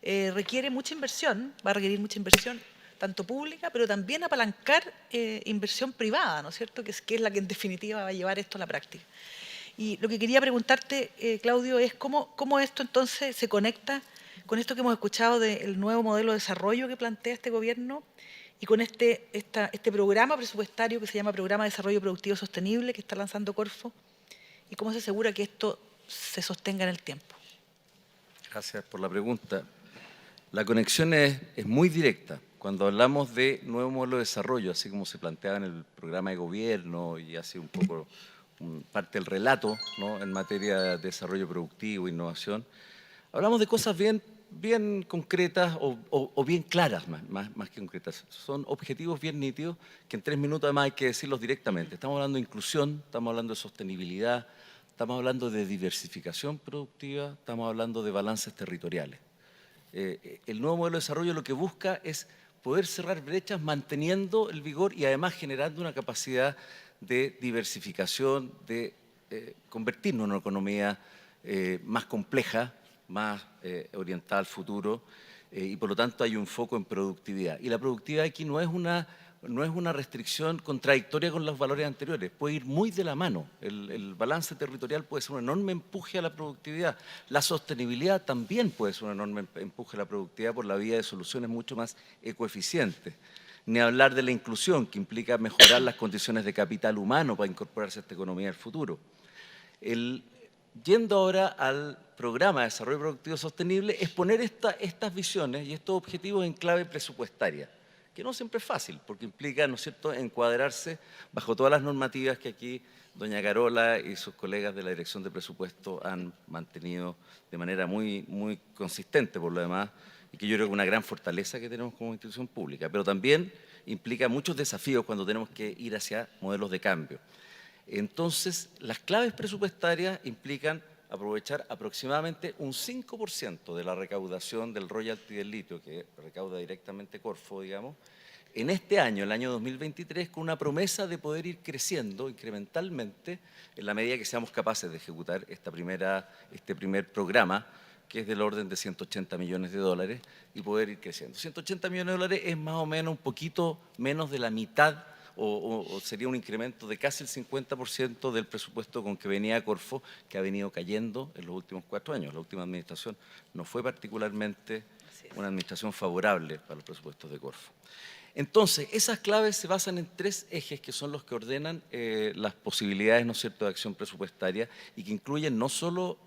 requiere mucha inversión, va a requerir mucha inversión, tanto pública, pero también apalancar inversión privada, ¿no es cierto?, que es la que en definitiva va a llevar esto a la práctica. Y lo que quería preguntarte, Claudio, es cómo esto entonces se conecta con esto que hemos escuchado del nuevo modelo de desarrollo que plantea este gobierno, y con este programa presupuestario que se llama Programa de Desarrollo Productivo Sostenible que está lanzando Corfo, y cómo se asegura que esto se sostenga en el tiempo. Gracias por la pregunta. La conexión es muy directa. Cuando hablamos de nuevo modelo de desarrollo, así como se planteaba en el programa de gobierno y hace un poco parte del relato, ¿no?, en materia de desarrollo productivo, innovación, hablamos de cosas bien concretas o bien claras, más que concretas. Son objetivos bien nítidos que en 3 minutos además hay que decirlos directamente. Estamos hablando de inclusión, estamos hablando de sostenibilidad, estamos hablando de diversificación productiva, estamos hablando de balances territoriales. El nuevo modelo de desarrollo lo que busca es poder cerrar brechas manteniendo el vigor y además generando una capacidad de diversificación, de convertirnos en una economía más compleja, más orientada al futuro, y por lo tanto hay un foco en productividad. Y la productividad aquí no es una restricción contradictoria con los valores anteriores, puede ir muy de la mano. El balance territorial puede ser un enorme empuje a la productividad. La sostenibilidad también puede ser un enorme empuje a la productividad por la vía de soluciones mucho más ecoeficientes. Ni hablar de la inclusión, que implica mejorar las condiciones de capital humano para incorporarse a esta economía del futuro. Yendo ahora al programa de desarrollo productivo sostenible, es poner estas visiones y estos objetivos en clave presupuestaria, que no siempre es fácil, porque implica, ¿no es cierto?, encuadrarse bajo todas las normativas que aquí doña Carola y sus colegas de la Dirección de Presupuesto han mantenido de manera muy, muy consistente por lo demás, y que yo creo que es una gran fortaleza que tenemos como institución pública, pero también implica muchos desafíos cuando tenemos que ir hacia modelos de cambio. Entonces, las claves presupuestarias implican aprovechar aproximadamente un 5% de la recaudación del royalty del litio, que recauda directamente Corfo, digamos, en este año, el año 2023, con una promesa de poder ir creciendo incrementalmente en la medida que seamos capaces de ejecutar este primer programa, que es del orden de 180 millones de dólares, y poder ir creciendo. 180 millones de dólares es más o menos un poquito menos de la mitad, o sería un incremento de casi el 50% del presupuesto con que venía Corfo, que ha venido cayendo en los últimos 4 años. La última administración no fue particularmente una administración favorable para los presupuestos de Corfo. Entonces, esas claves se basan en 3 ejes que son los que ordenan las posibilidades, ¿no es cierto?, de acción presupuestaria, y que incluyen no solo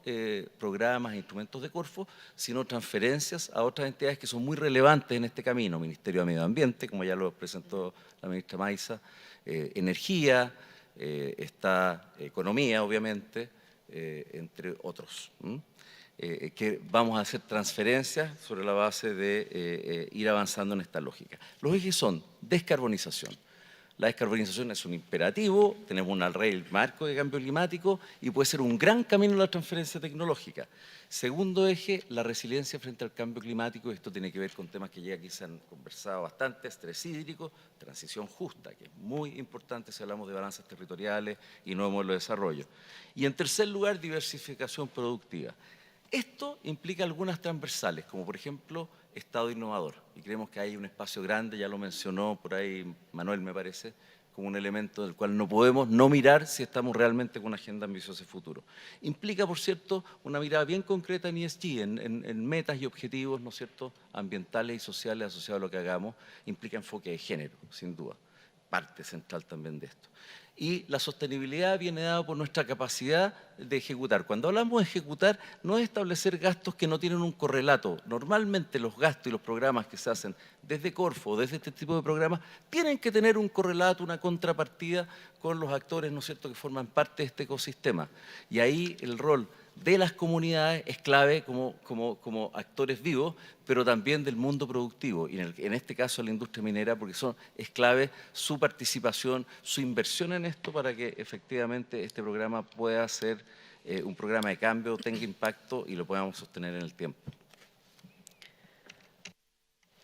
programas e instrumentos de Corfo, sino transferencias a otras entidades que son muy relevantes en este camino: Ministerio de Medio Ambiente, como ya lo presentó la ministra Maiza, Energía, está Economía, obviamente, entre otros. Que vamos a hacer transferencias sobre la base de ir avanzando en esta lógica. Los ejes son descarbonización. La descarbonización es un imperativo, tenemos una ley marco de cambio climático y puede ser un gran camino la transferencia tecnológica. Segundo eje, la resiliencia frente al cambio climático, y esto tiene que ver con temas que ya aquí se han conversado bastante: estrés hídrico, transición justa, que es muy importante si hablamos de balanzas territoriales y nuevo modelo de desarrollo. Y en tercer lugar, diversificación productiva. Esto implica algunas transversales, como por ejemplo Estado innovador, y creemos que hay un espacio grande, ya lo mencionó por ahí Manuel, me parece, como un elemento del cual no podemos no mirar si estamos realmente con una agenda ambiciosa de futuro. Implica, por cierto, una mirada bien concreta en ESG, en metas y objetivos, ¿no es cierto?, ambientales y sociales asociados a lo que hagamos. Implica enfoque de género, sin duda, parte central también de esto. Y la sostenibilidad viene dada por nuestra capacidad de ejecutar. Cuando hablamos de ejecutar, no es establecer gastos que no tienen un correlato. Normalmente los gastos y los programas que se hacen desde Corfo, desde este tipo de programas, tienen que tener un correlato, una contrapartida con los actores, ¿no es cierto?, que forman parte de este ecosistema. Y ahí el rol de las comunidades es clave como actores vivos, pero también del mundo productivo, y en este caso la industria minera, porque es clave su participación, su inversión en esto, para que efectivamente este programa pueda ser un programa de cambio, tenga impacto y lo podamos sostener en el tiempo.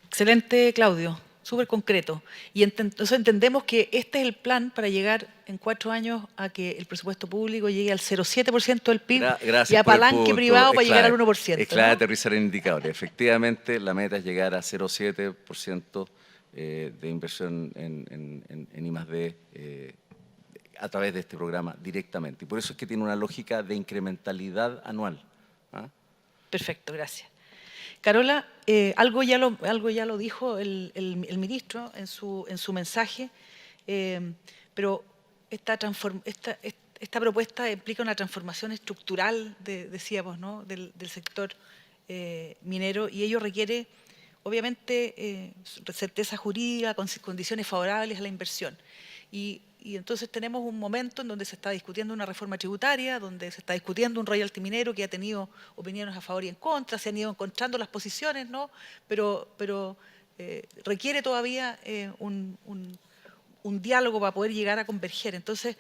Excelente, Claudio. Súper concreto. Y entonces entendemos que este es el plan para llegar en 4 años a que el presupuesto público llegue al 0,7% del PIB Gracias y a por el palanque punto. privado para llegar al 1%. Es clave, ¿no? aterrizar en indicadores. Efectivamente, la meta es llegar a 0,7% de inversión en I+D a través de este programa directamente. Y por eso es que tiene una lógica de incrementalidad anual. ¿Ah? Perfecto, gracias. Carola, algo ya lo dijo el ministro en su mensaje, pero esta propuesta implica una transformación estructural, decíamos, ¿no?, del sector minero, y ello requiere, obviamente, certeza jurídica, condiciones favorables a la inversión. Y entonces tenemos un momento en donde se está discutiendo una reforma tributaria, donde se está discutiendo un royalty minero que ha tenido opiniones a favor y en contra, se han ido encontrando las posiciones, ¿no? Pero requiere todavía un diálogo para poder llegar a converger. Entonces,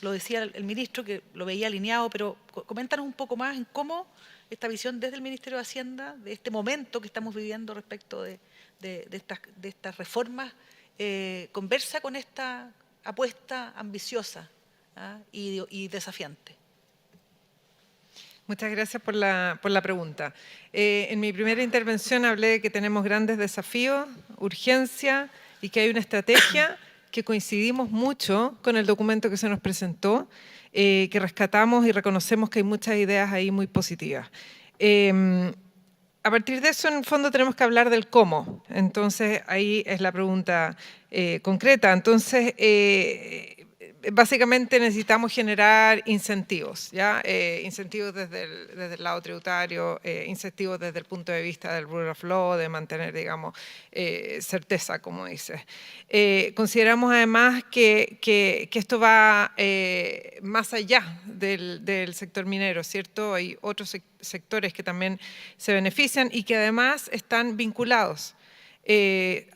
lo decía el ministro, que lo veía alineado, pero coméntanos un poco más en cómo esta visión desde el Ministerio de Hacienda, de este momento que estamos viviendo respecto de estas reformas, conversa con esta apuesta ambiciosa, ¿ah?, y desafiante. Muchas gracias por la pregunta. En mi primera intervención hablé de que tenemos grandes desafíos, urgencia y que hay una estrategia que coincidimos mucho con el documento que se nos presentó, que rescatamos y reconocemos que hay muchas ideas ahí muy positivas. A partir de eso, en el fondo, tenemos que hablar del cómo. Entonces, ahí es la pregunta concreta. Entonces, básicamente necesitamos generar incentivos, ¿ya? Incentivos desde el lado tributario, incentivos desde el punto de vista del rule of law, de mantener, digamos, certeza, como dices. Consideramos además que esto va más allá del sector minero, ¿cierto? Hay otros sectores que también se benefician y que además están vinculados.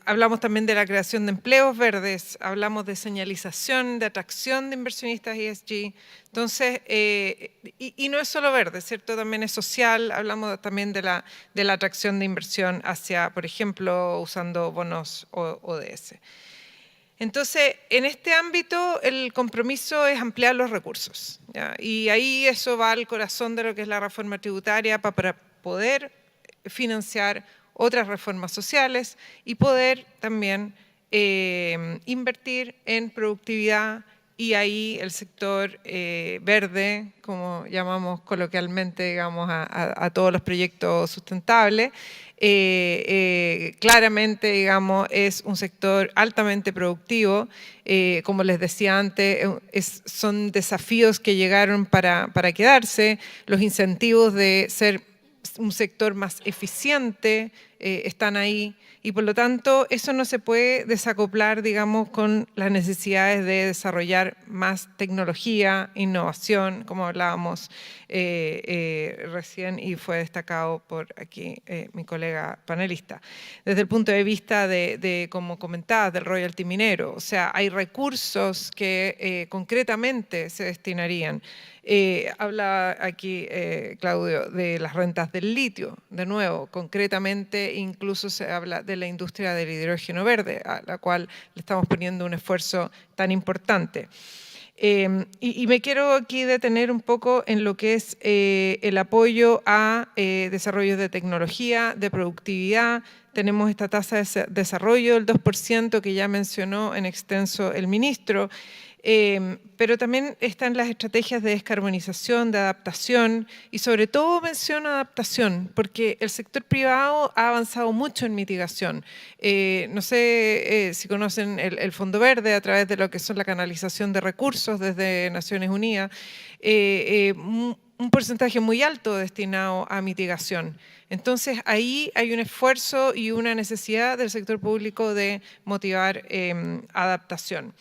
Hablamos también de la creación de empleos verdes, hablamos de señalización, de atracción de inversionistas ESG. Entonces, y no es solo verde, ¿cierto? También es social, hablamos también de la atracción de inversión hacia, por ejemplo, usando bonos ODS. Entonces, en este ámbito, el compromiso es ampliar los recursos, ¿ya? Y ahí eso va al corazón de lo que es la reforma tributaria para poder financiar otras reformas sociales y poder también invertir en productividad, y ahí el sector verde, como llamamos coloquialmente, digamos, a todos los proyectos sustentables, claramente, digamos, es un sector altamente productivo. Como les decía antes, son desafíos que llegaron para quedarse. Los incentivos de ser un sector más eficiente están ahí, y por lo tanto eso no se puede desacoplar, digamos, con las necesidades de desarrollar más tecnología, innovación, como hablábamos recién y fue destacado por aquí mi colega panelista. Desde el punto de vista como comentabas, del royalty minero, o sea, hay recursos que concretamente se destinarían. Habla aquí Claudio de las rentas del litio, de nuevo, concretamente incluso se habla de la industria del hidrógeno verde, a la cual le estamos poniendo un esfuerzo tan importante. Y me quiero aquí detener un poco en lo que es el apoyo a desarrollos de tecnología, de productividad. Tenemos esta tasa de desarrollo del 2% que ya mencionó en extenso el ministro. Pero también están las estrategias de descarbonización, de adaptación, y sobre todo menciono adaptación, porque el sector privado ha avanzado mucho en mitigación. No sé si conocen el Fondo Verde a través de lo que son la canalización de recursos desde Naciones Unidas, un porcentaje muy alto destinado a mitigación. Entonces ahí hay un esfuerzo y una necesidad del sector público de motivar adaptación.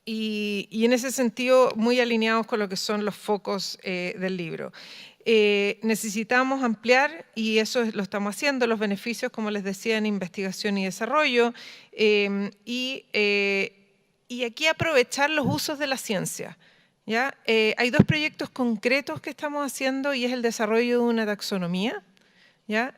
Y en ese sentido, muy alineados con lo que son los focos del libro. Necesitamos ampliar, y eso lo estamos haciendo, los beneficios, como les decía, en investigación y desarrollo, y aquí aprovechar los usos de la ciencia, ¿ya? Hay dos proyectos concretos que estamos haciendo, y es el desarrollo de una taxonomía, ¿ya?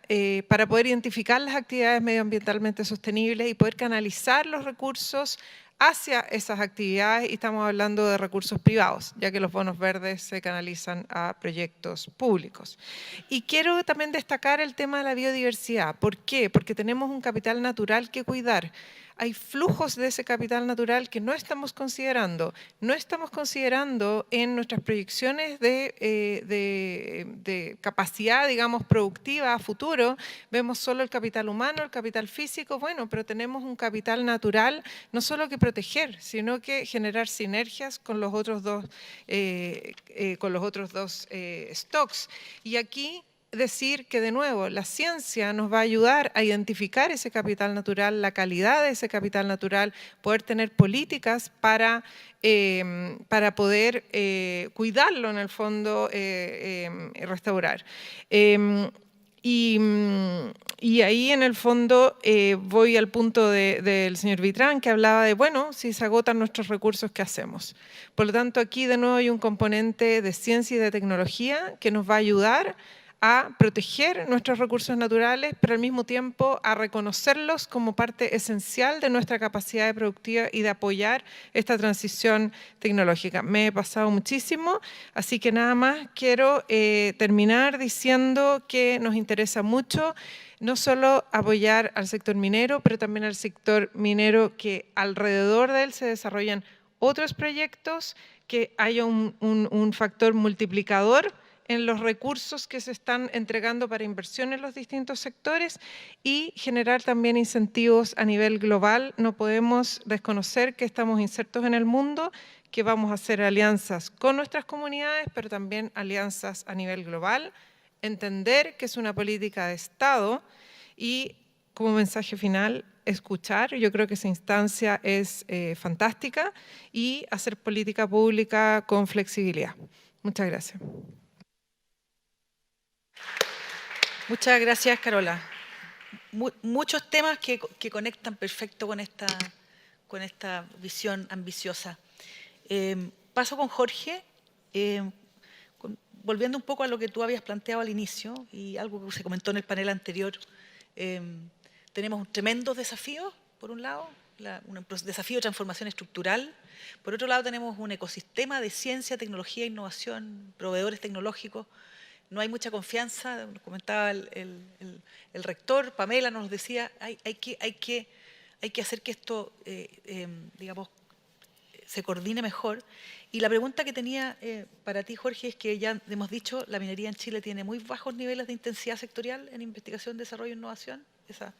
Para poder identificar las actividades medioambientalmente sostenibles y poder canalizar los recursos hacia esas actividades, y estamos hablando de recursos privados, ya que los bonos verdes se canalizan a proyectos públicos. Y quiero también destacar el tema de la biodiversidad. ¿Por qué? Porque tenemos un capital natural que cuidar. Hay flujos de ese capital natural que no estamos considerando. No estamos considerando en nuestras proyecciones de capacidad, digamos, productiva a futuro. Vemos solo el capital humano, el capital físico, bueno, pero tenemos un capital natural no solo que proteger, sino que generar sinergias con los otros dos stocks. Y aquí decir que, de nuevo, la ciencia nos va a ayudar a identificar ese capital natural, la calidad de ese capital natural, poder tener políticas para poder cuidarlo, en el fondo, restaurar. Y ahí, en el fondo, voy al punto del señor Vitrán, que hablaba de, bueno, si se agotan nuestros recursos, ¿qué hacemos? Por lo tanto, aquí de nuevo hay un componente de ciencia y de tecnología que nos va a ayudar a proteger nuestros recursos naturales, pero al mismo tiempo a reconocerlos como parte esencial de nuestra capacidad productiva y de apoyar esta transición tecnológica. Me he pasado muchísimo, así que nada más quiero terminar diciendo que nos interesa mucho no solo apoyar al sector minero, pero también al sector minero que alrededor de él se desarrollan otros proyectos, que haya un factor multiplicador en los recursos que se están entregando para inversión en los distintos sectores y generar también incentivos a nivel global. No podemos desconocer que estamos insertos en el mundo, que vamos a hacer alianzas con nuestras comunidades, pero también alianzas a nivel global, entender que es una política de Estado y, como mensaje final, escuchar. Yo creo que esa instancia es fantástica y hacer política pública con flexibilidad. Muchas gracias. Muchas gracias, Carola. Muchos temas que conectan perfecto con esta visión ambiciosa. Paso con Jorge, volviendo un poco a lo que tú habías planteado al inicio y algo que se comentó en el panel anterior. Tenemos tremendos desafíos, por un lado, un desafío de transformación estructural. Por otro lado, tenemos un ecosistema de ciencia, tecnología, innovación, proveedores tecnológicos. No hay mucha confianza, nos comentaba el rector, Pamela nos decía, hay que hacer que esto, digamos, se coordine mejor. Y la pregunta que tenía para ti, Jorge, es que ya hemos dicho, la minería en Chile tiene muy bajos niveles de intensidad sectorial en investigación, desarrollo e innovación. Esa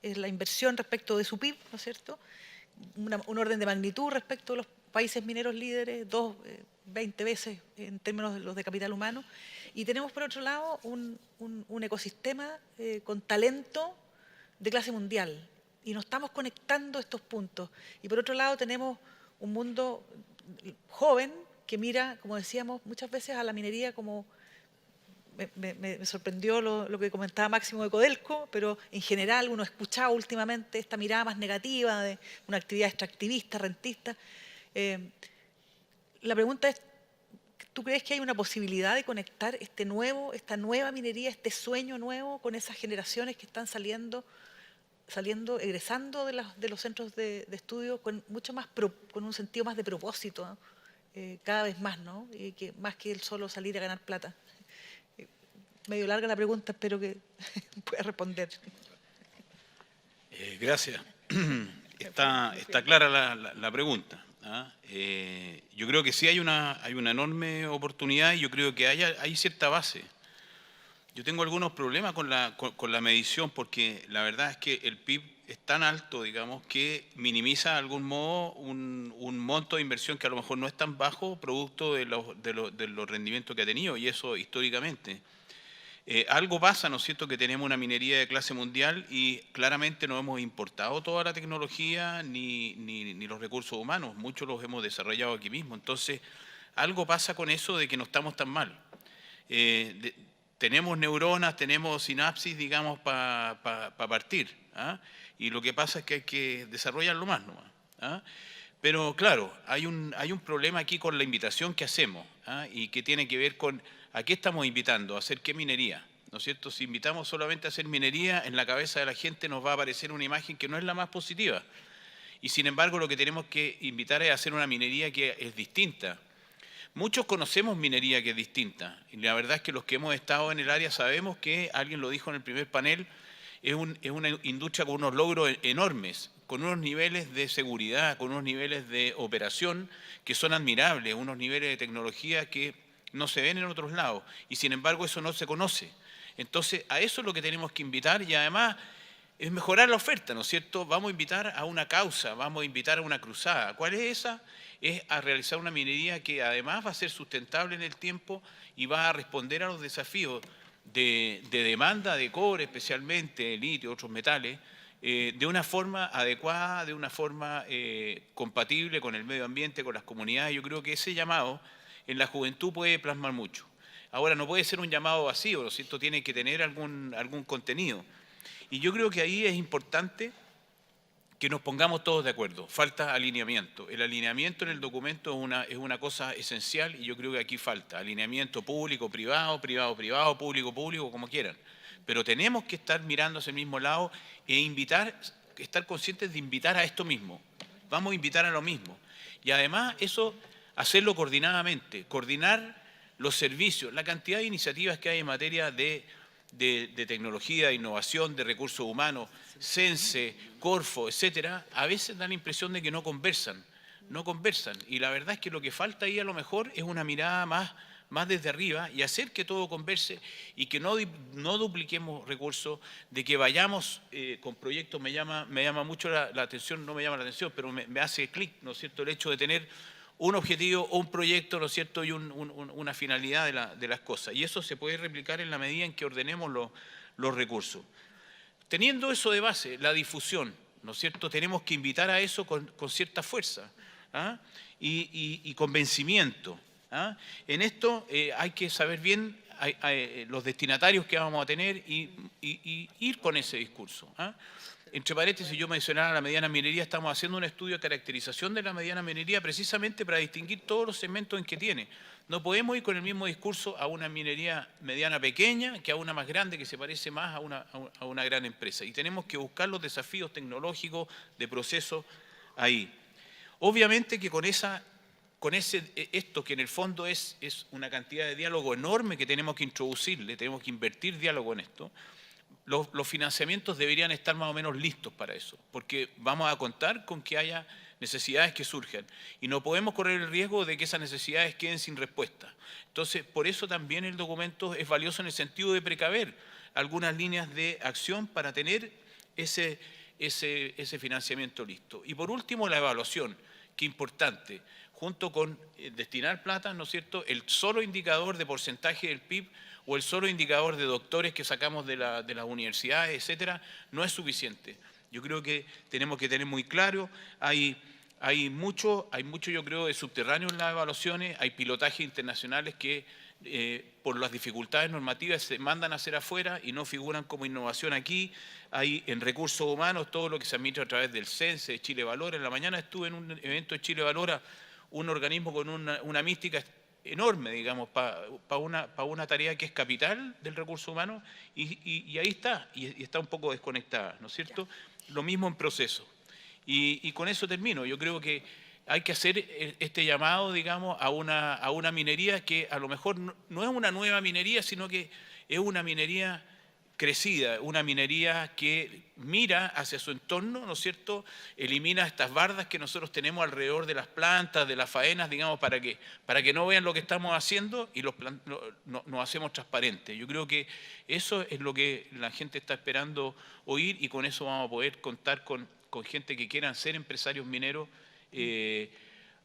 es la inversión respecto de su PIB, ¿no es cierto? Un orden de magnitud respecto a los países mineros líderes, 20 veces en términos de los de capital humano. Y tenemos, por otro lado, un ecosistema con talento de clase mundial. Y nos estamos conectando estos puntos. Y por otro lado, tenemos un mundo joven que mira, como decíamos, muchas veces a la minería como... Me sorprendió lo que comentaba Máximo de Codelco, pero en general uno ha escuchado últimamente esta mirada más negativa de una actividad extractivista, rentista. La pregunta es, ¿tú crees que hay una posibilidad de conectar esta nueva minería, este sueño nuevo con esas generaciones que están egresando de los centros de estudio con un sentido más de propósito, ¿no? Cada vez más, ¿no? Más que el solo salir a ganar plata? Medio larga la pregunta, espero que pueda responder. Gracias. Está clara la pregunta. Yo creo que sí hay una enorme oportunidad y yo creo que hay cierta base. Yo tengo algunos problemas con la medición porque la verdad es que el PIB es tan alto, digamos, que minimiza de algún modo un monto de inversión que a lo mejor no es tan bajo, producto de los rendimientos que ha tenido, y eso históricamente. Algo pasa, ¿no es cierto?, que tenemos una minería de clase mundial y claramente no hemos importado toda la tecnología ni los recursos humanos, muchos los hemos desarrollado aquí mismo. Entonces, algo pasa con eso de que no estamos tan mal. Tenemos neuronas, tenemos sinapsis, digamos, para partir, ¿ah? Y lo que pasa es que hay que desarrollarlo más nomás, ¿ah? Pero claro, hay un problema aquí con la invitación que hacemos, ¿ah? Y que tiene que ver con ¿a qué estamos invitando? ¿A hacer qué minería? ¿No es cierto? Si invitamos solamente a hacer minería, en la cabeza de la gente nos va a aparecer una imagen que no es la más positiva. Y sin embargo, lo que tenemos que invitar es a hacer una minería que es distinta. Muchos conocemos minería que es distinta. Y la verdad es que los que hemos estado en el área sabemos que, alguien lo dijo en el primer panel, es una industria con unos logros enormes, con unos niveles de seguridad, con unos niveles de operación que son admirables, unos niveles de tecnología que no se ven en otros lados, y sin embargo eso no se conoce. Entonces, a eso es lo que tenemos que invitar, y además es mejorar la oferta, ¿no es cierto? Vamos a invitar a una causa, vamos a invitar a una cruzada. ¿Cuál es esa? Es a realizar una minería que además va a ser sustentable en el tiempo y va a responder a los desafíos de demanda de cobre, especialmente litio, otros metales, de una forma adecuada, de una forma compatible con el medio ambiente, con las comunidades. Yo creo que ese llamado en la juventud puede plasmar mucho. Ahora, no puede ser un llamado vacío, ¿no es cierto? Tiene que tener algún contenido. Y yo creo que ahí es importante que nos pongamos todos de acuerdo. Falta alineamiento. El alineamiento en el documento es una cosa esencial y yo creo que aquí falta. Alineamiento público-privado, privado-privado, público-público, como quieran. Pero tenemos que estar mirando hacia el mismo lado e estar conscientes de invitar a esto mismo. Vamos a invitar a lo mismo. Y además eso, hacerlo coordinadamente, coordinar los servicios, la cantidad de iniciativas que hay en materia de tecnología, de innovación, de recursos humanos, CENSE, Corfo, etcétera, a veces da la impresión de que no conversan. Y la verdad es que lo que falta ahí a lo mejor es una mirada más desde arriba y hacer que todo converse y que no dupliquemos recursos, de que vayamos con proyectos. Me llama mucho la atención, no me llama la atención, pero me hace clic, ¿no es cierto?, el hecho de tener un objetivo o un proyecto, ¿no es cierto?, y una finalidad de las cosas. Y eso se puede replicar en la medida en que ordenemos los recursos. Teniendo eso de base, la difusión, ¿no es cierto?, tenemos que invitar a eso con cierta fuerza, ¿ah?, y convencimiento. ¿Ah? En esto hay que saber bien los destinatarios que vamos a tener y ir con ese discurso. ¿Ah? Entre paréntesis, yo mencionaba la mediana minería, estamos haciendo un estudio de caracterización de la mediana minería precisamente para distinguir todos los segmentos en que tiene. No podemos ir con el mismo discurso a una minería mediana pequeña que a una más grande que se parece más a una gran empresa. Y tenemos que buscar los desafíos tecnológicos de proceso ahí. Obviamente que esto que en el fondo es una cantidad de diálogo enorme que tenemos que introducirle, tenemos que invertir diálogo en esto, los financiamientos deberían estar más o menos listos para eso, porque vamos a contar con que haya necesidades que surjan y no podemos correr el riesgo de que esas necesidades queden sin respuesta. Entonces, por eso también el documento es valioso en el sentido de precaver algunas líneas de acción para tener ese financiamiento listo. Y por último, la evaluación, que es importante, junto con destinar plata, ¿no es cierto?, el solo indicador de porcentaje del PIB o el solo indicador de doctores que sacamos de las universidades, etcétera, no es suficiente. Yo creo que tenemos que tener muy claro, hay mucho yo creo de subterráneo en las evaluaciones, hay pilotajes internacionales que por las dificultades normativas se mandan a hacer afuera y no figuran como innovación aquí. Hay en recursos humanos todo lo que se administra a través del CENSE, de Chile Valora. En la mañana estuve en un evento de Chile Valora, un organismo con una mística enorme, digamos, para una tarea que es capital del recurso humano y ahí está, y está un poco desconectada, ¿no es cierto? Lo mismo en proceso. Y con eso termino. Yo creo que hay que hacer este llamado, digamos, a una minería que a lo mejor no es una nueva minería, sino que es una minería crecida, una minería que mira hacia su entorno, ¿no es cierto?, elimina estas bardas que nosotros tenemos alrededor de las plantas, de las faenas, digamos, para que no vean lo que estamos haciendo y nos hacemos transparentes. Yo creo que eso es lo que la gente está esperando oír y con eso vamos a poder contar con gente que quieran ser empresarios mineros.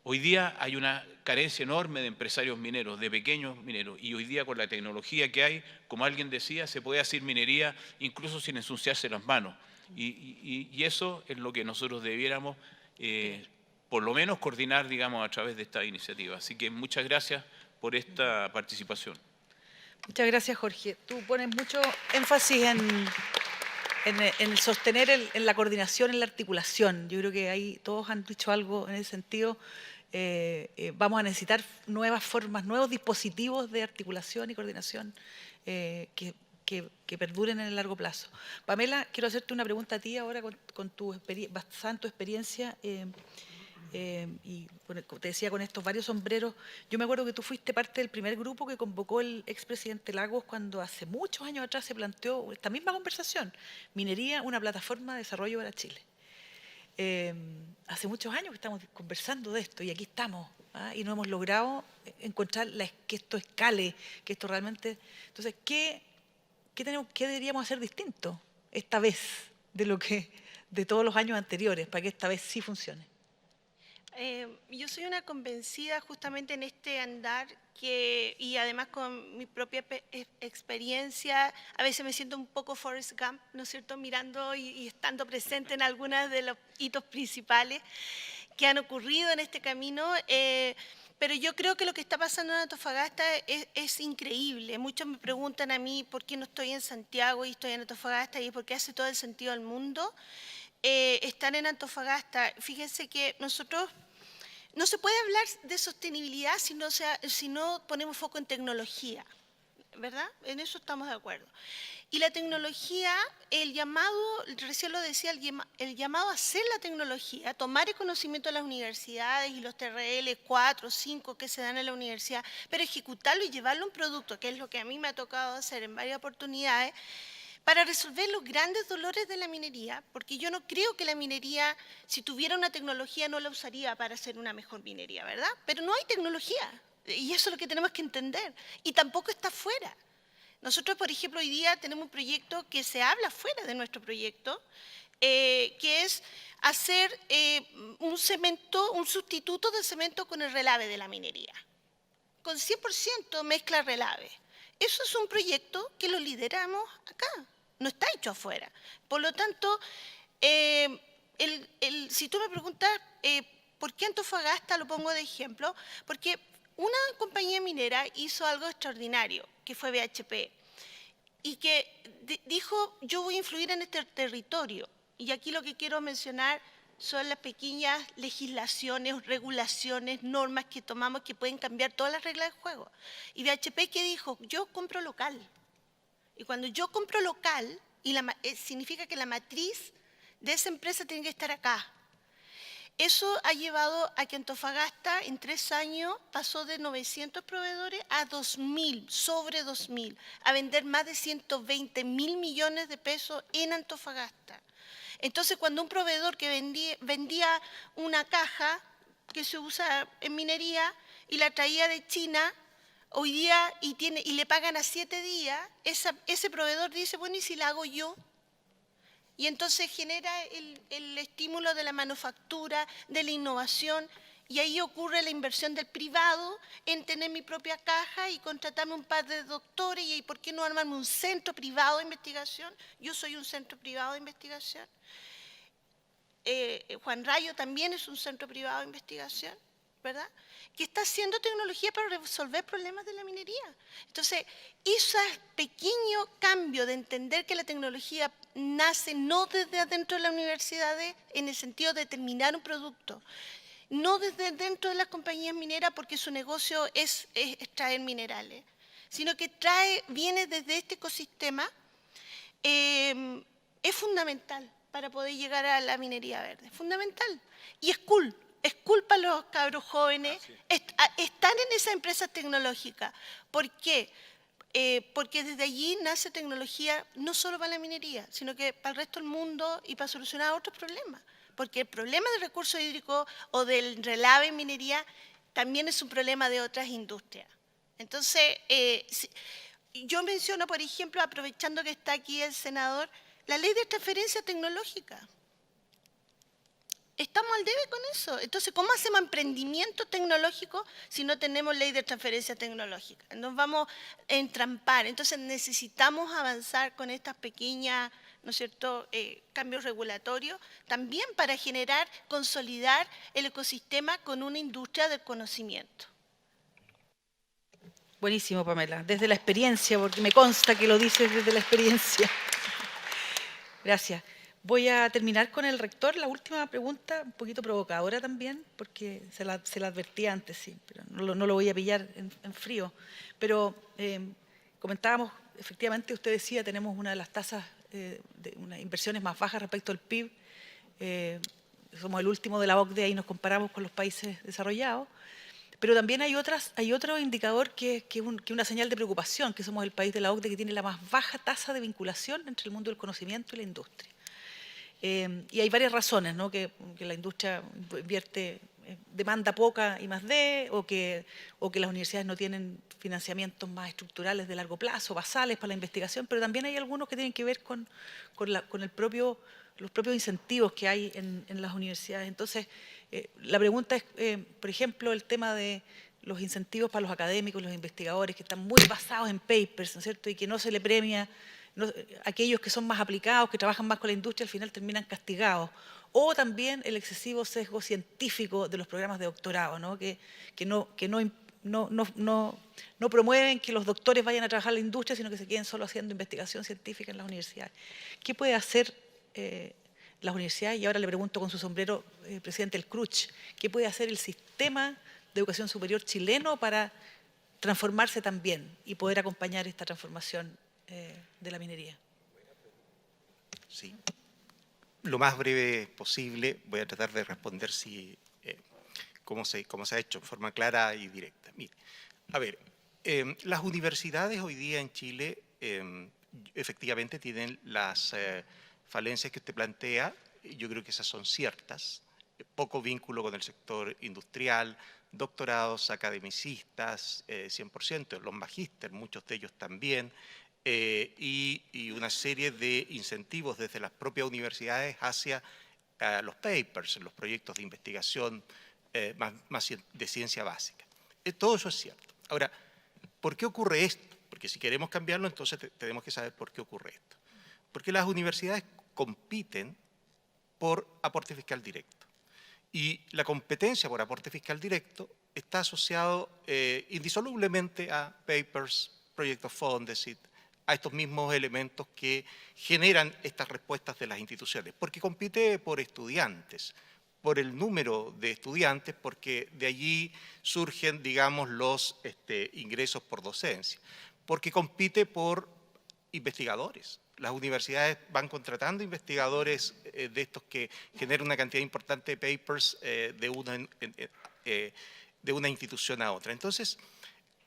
Hoy día hay una carencia enorme de empresarios mineros, de pequeños mineros, y hoy día con la tecnología que hay, como alguien decía, se puede hacer minería incluso sin ensuciarse las manos. Y eso es lo que nosotros debiéramos, por lo menos, coordinar, digamos, a través de esta iniciativa. Así que muchas gracias por esta participación. Muchas gracias, Jorge. Tú pones mucho énfasis en sostener en la coordinación, en la articulación. Yo creo que ahí todos han dicho algo en ese sentido. Vamos a necesitar nuevas formas, nuevos dispositivos de articulación y coordinación que perduren en el largo plazo. Pamela, quiero hacerte una pregunta a ti ahora con tu bastante experiencia. Y bueno, como te decía, con estos varios sombreros, yo me acuerdo que tú fuiste parte del primer grupo que convocó el expresidente Lagos cuando hace muchos años atrás se planteó esta misma conversación, minería, una plataforma de desarrollo para Chile. Hace muchos años que estamos conversando de esto y aquí estamos, ¿ah? Y no hemos logrado encontrar que esto escale, que esto realmente... Entonces, ¿qué deberíamos hacer distinto esta vez de todos los años anteriores para que esta vez sí funcione? Yo soy una convencida justamente en este andar y además con mi propia experiencia, a veces me siento un poco Forrest Gump, ¿no es cierto?, mirando y estando presente en algunos de los hitos principales que han ocurrido en este camino, pero yo creo que lo que está pasando en Antofagasta es increíble. Muchos me preguntan a mí por qué no estoy en Santiago y estoy en Antofagasta y por qué hace todo el sentido del mundo. están en Antofagasta. Fíjense que nosotros no se puede hablar de sostenibilidad si no ponemos foco en tecnología, ¿verdad? En eso estamos de acuerdo. Y la tecnología, el llamado, recién lo decía, el llamado a hacer la tecnología, tomar el conocimiento de las universidades y los TRL 4, 5 que se dan en la universidad, pero ejecutarlo y llevarlo a un producto, que es lo que a mí me ha tocado hacer en varias oportunidades, para resolver los grandes dolores de la minería, porque yo no creo que la minería, si tuviera una tecnología, no la usaría para hacer una mejor minería, ¿verdad? Pero no hay tecnología, y eso es lo que tenemos que entender, y tampoco está fuera. Nosotros, por ejemplo, hoy día tenemos un proyecto que se habla fuera de nuestro proyecto, que es hacer un sustituto de cemento con el relave de la minería, con 100% mezcla relave. Eso es un proyecto que lo lideramos acá, no está hecho afuera. Por lo tanto, si tú me preguntas por qué Antofagasta, lo pongo de ejemplo, porque una compañía minera hizo algo extraordinario, que fue BHP, y que dijo, yo voy a influir en este territorio. Y aquí lo que quiero mencionar son las pequeñas legislaciones, regulaciones, normas que tomamos que pueden cambiar todas las reglas de juego. Y BHP, ¿qué dijo? Yo compro local. Y cuando yo compro local, significa que la matriz de esa empresa tiene que estar acá. Eso ha llevado a que Antofagasta en 3 años pasó de 900 proveedores a 2.000, sobre 2.000, a vender más de 120.000 millones de pesos en Antofagasta. Entonces, cuando un proveedor que vendía una caja que se usa en minería y la traía de China, hoy día y le pagan a 7 días, ese proveedor dice, bueno, ¿y si la hago yo? Y entonces genera el estímulo de la manufactura, de la innovación, y ahí ocurre la inversión del privado en tener mi propia caja y contratarme un par de doctores, y ¿por qué no armarme un centro privado de investigación? Yo soy un centro privado de investigación. Juan Rayo también es un centro privado de investigación, ¿verdad? Que está haciendo tecnología para resolver problemas de la minería. Entonces, ese pequeño cambio de entender que la tecnología nace no desde adentro de las universidades en el sentido de terminar un producto, no desde dentro de las compañías mineras porque su negocio es extraer minerales, sino que viene desde este ecosistema, es fundamental para poder llegar a la minería verde, fundamental. Y es cool para los cabros jóvenes estar en esas empresas tecnológicas. ¿Por qué? Porque desde allí nace tecnología no solo para la minería, sino que para el resto del mundo y para solucionar otros problemas. Porque el problema del recurso hídrico o del relave en minería también es un problema de otras industrias. Entonces, yo menciono, por ejemplo, aprovechando que está aquí el senador, la ley de transferencia tecnológica. Estamos al debe con eso. Entonces, ¿cómo hacemos emprendimiento tecnológico si no tenemos ley de transferencia tecnológica? Nos vamos a entrampar. Entonces, necesitamos avanzar con estas pequeñas, ¿no es cierto?, cambios regulatorios, también para consolidar el ecosistema con una industria del conocimiento. Buenísimo, Pamela. Desde la experiencia, porque me consta que lo dices desde la experiencia. Gracias. Voy a terminar con el rector. La última pregunta, un poquito provocadora también, porque se la advertí antes, sí, pero no lo voy a pillar en frío. Pero comentábamos, efectivamente, usted decía, tenemos una de las tasas de unas inversiones más bajas respecto al PIB. Somos el último de la OCDE, ahí nos comparamos con los países desarrollados. Pero también hay otro indicador que es una señal de preocupación, que somos el país de la OCDE que tiene la más baja tasa de vinculación entre el mundo del conocimiento y la industria. Y hay varias razones, ¿no? Que la industria demanda poca I más D, o que las universidades no tienen financiamientos más estructurales de largo plazo, basales para la investigación, pero también hay algunos que tienen que ver con los propios incentivos que hay en las universidades. Entonces, la pregunta es, por ejemplo, el tema de los incentivos para los académicos, los investigadores, que están muy basados en papers, ¿no es cierto?, y que no se le premia. Aquellos que son más aplicados, que trabajan más con la industria, al final terminan castigados. O también el excesivo sesgo científico de los programas de doctorado, ¿no? Que no promueven que los doctores vayan a trabajar en la industria, sino que se queden solo haciendo investigación científica en las universidades. ¿Qué puede hacer las universidades. Y ahora le pregunto con su sombrero, presidente del CRUCH, ¿qué puede hacer el sistema de educación superior chileno para transformarse también y poder acompañar esta transformación de la minería? Sí. Lo más breve posible, voy a tratar de responder cómo se ha hecho, en forma clara y directa. Mire, a ver, las universidades hoy día en Chile efectivamente tienen las falencias que usted plantea. Yo creo que esas son ciertas. Poco vínculo con el sector industrial, doctorados, academicistas, 100%, los magíster, muchos de ellos también, y una serie de incentivos desde las propias universidades hacia los papers, los proyectos de investigación más de ciencia básica. Todo eso es cierto. Ahora, ¿por qué ocurre esto? Porque si queremos cambiarlo, entonces tenemos que saber por qué ocurre esto. Porque las universidades compiten por aporte fiscal directo. Y la competencia por aporte fiscal directo está asociado indisolublemente a papers, proyectos Fondesit, a estos mismos elementos que generan estas respuestas de las instituciones. Porque compite por estudiantes, por el número de estudiantes, porque de allí surgen, digamos, los ingresos por docencia. Porque compite por investigadores. Las universidades van contratando investigadores de estos que generan una cantidad importante de papers de una institución a otra. Entonces,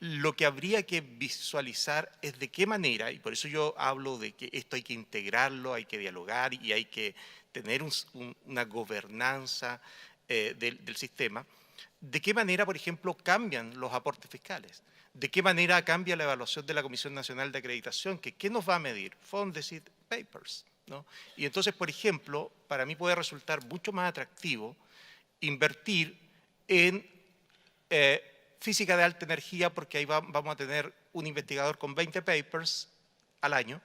lo que habría que visualizar es de qué manera, y por eso yo hablo de que esto hay que integrarlo, hay que dialogar y hay que tener una gobernanza del sistema, de qué manera, por ejemplo, cambian los aportes fiscales. ¿De qué manera cambia la evaluación de la Comisión Nacional de Acreditación? ¿Qué nos va a medir? Fondesit, papers, ¿no? Y entonces, por ejemplo, para mí puede resultar mucho más atractivo invertir en física de alta energía, porque ahí vamos a tener un investigador con 20 papers al año,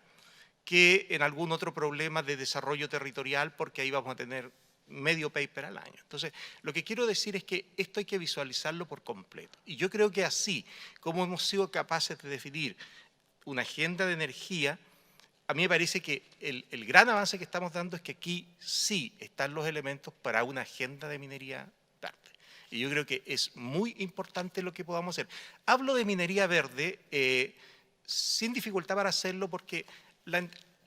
que en algún otro problema de desarrollo territorial, porque ahí vamos a tener medio paper al año. Entonces, lo que quiero decir es que esto hay que visualizarlo por completo. Y yo creo que así, como hemos sido capaces de definir una agenda de energía, a mí me parece que el gran avance que estamos dando es que aquí sí están los elementos para una agenda de minería verde. Y yo creo que es muy importante lo que podamos hacer. Hablo de minería verde sin dificultad para hacerlo, porque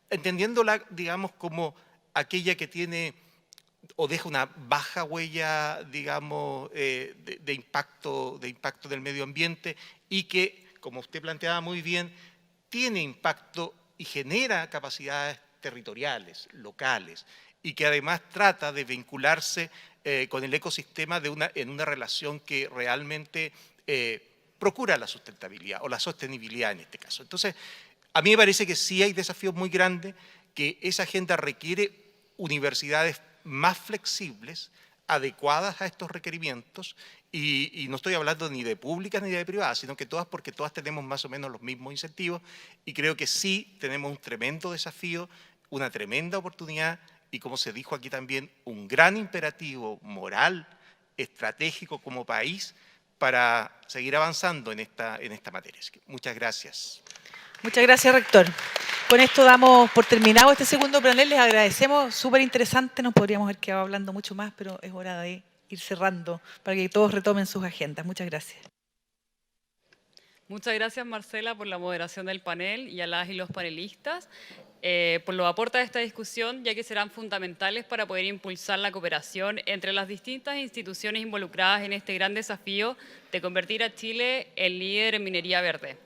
entendiéndola, digamos, como aquella que tiene o deja una baja huella, digamos, de impacto del medio ambiente, y que, como usted planteaba muy bien, tiene impacto y genera capacidades territoriales, locales, y que además trata de vincularse con el ecosistema en una relación que realmente procura la sustentabilidad o la sostenibilidad en este caso. Entonces, a mí me parece que sí hay desafíos muy grandes, que esa agenda requiere universidades más flexibles, adecuadas a estos requerimientos, y no estoy hablando ni de públicas ni de privadas, sino que todas, porque todas tenemos más o menos los mismos incentivos, y creo que sí tenemos un tremendo desafío, una tremenda oportunidad, y como se dijo aquí también, un gran imperativo moral, estratégico como país, para seguir avanzando en esta materia. Muchas gracias. Muchas gracias, rector. Con esto damos por terminado este segundo panel. Les agradecemos, súper interesante. Nos podríamos haber quedado hablando mucho más, pero es hora de ir cerrando para que todos retomen sus agendas. Muchas gracias. Muchas gracias, Marcela, por la moderación del panel, y a las y los panelistas por los aportes a esta discusión, ya que serán fundamentales para poder impulsar la cooperación entre las distintas instituciones involucradas en este gran desafío de convertir a Chile en líder en minería verde.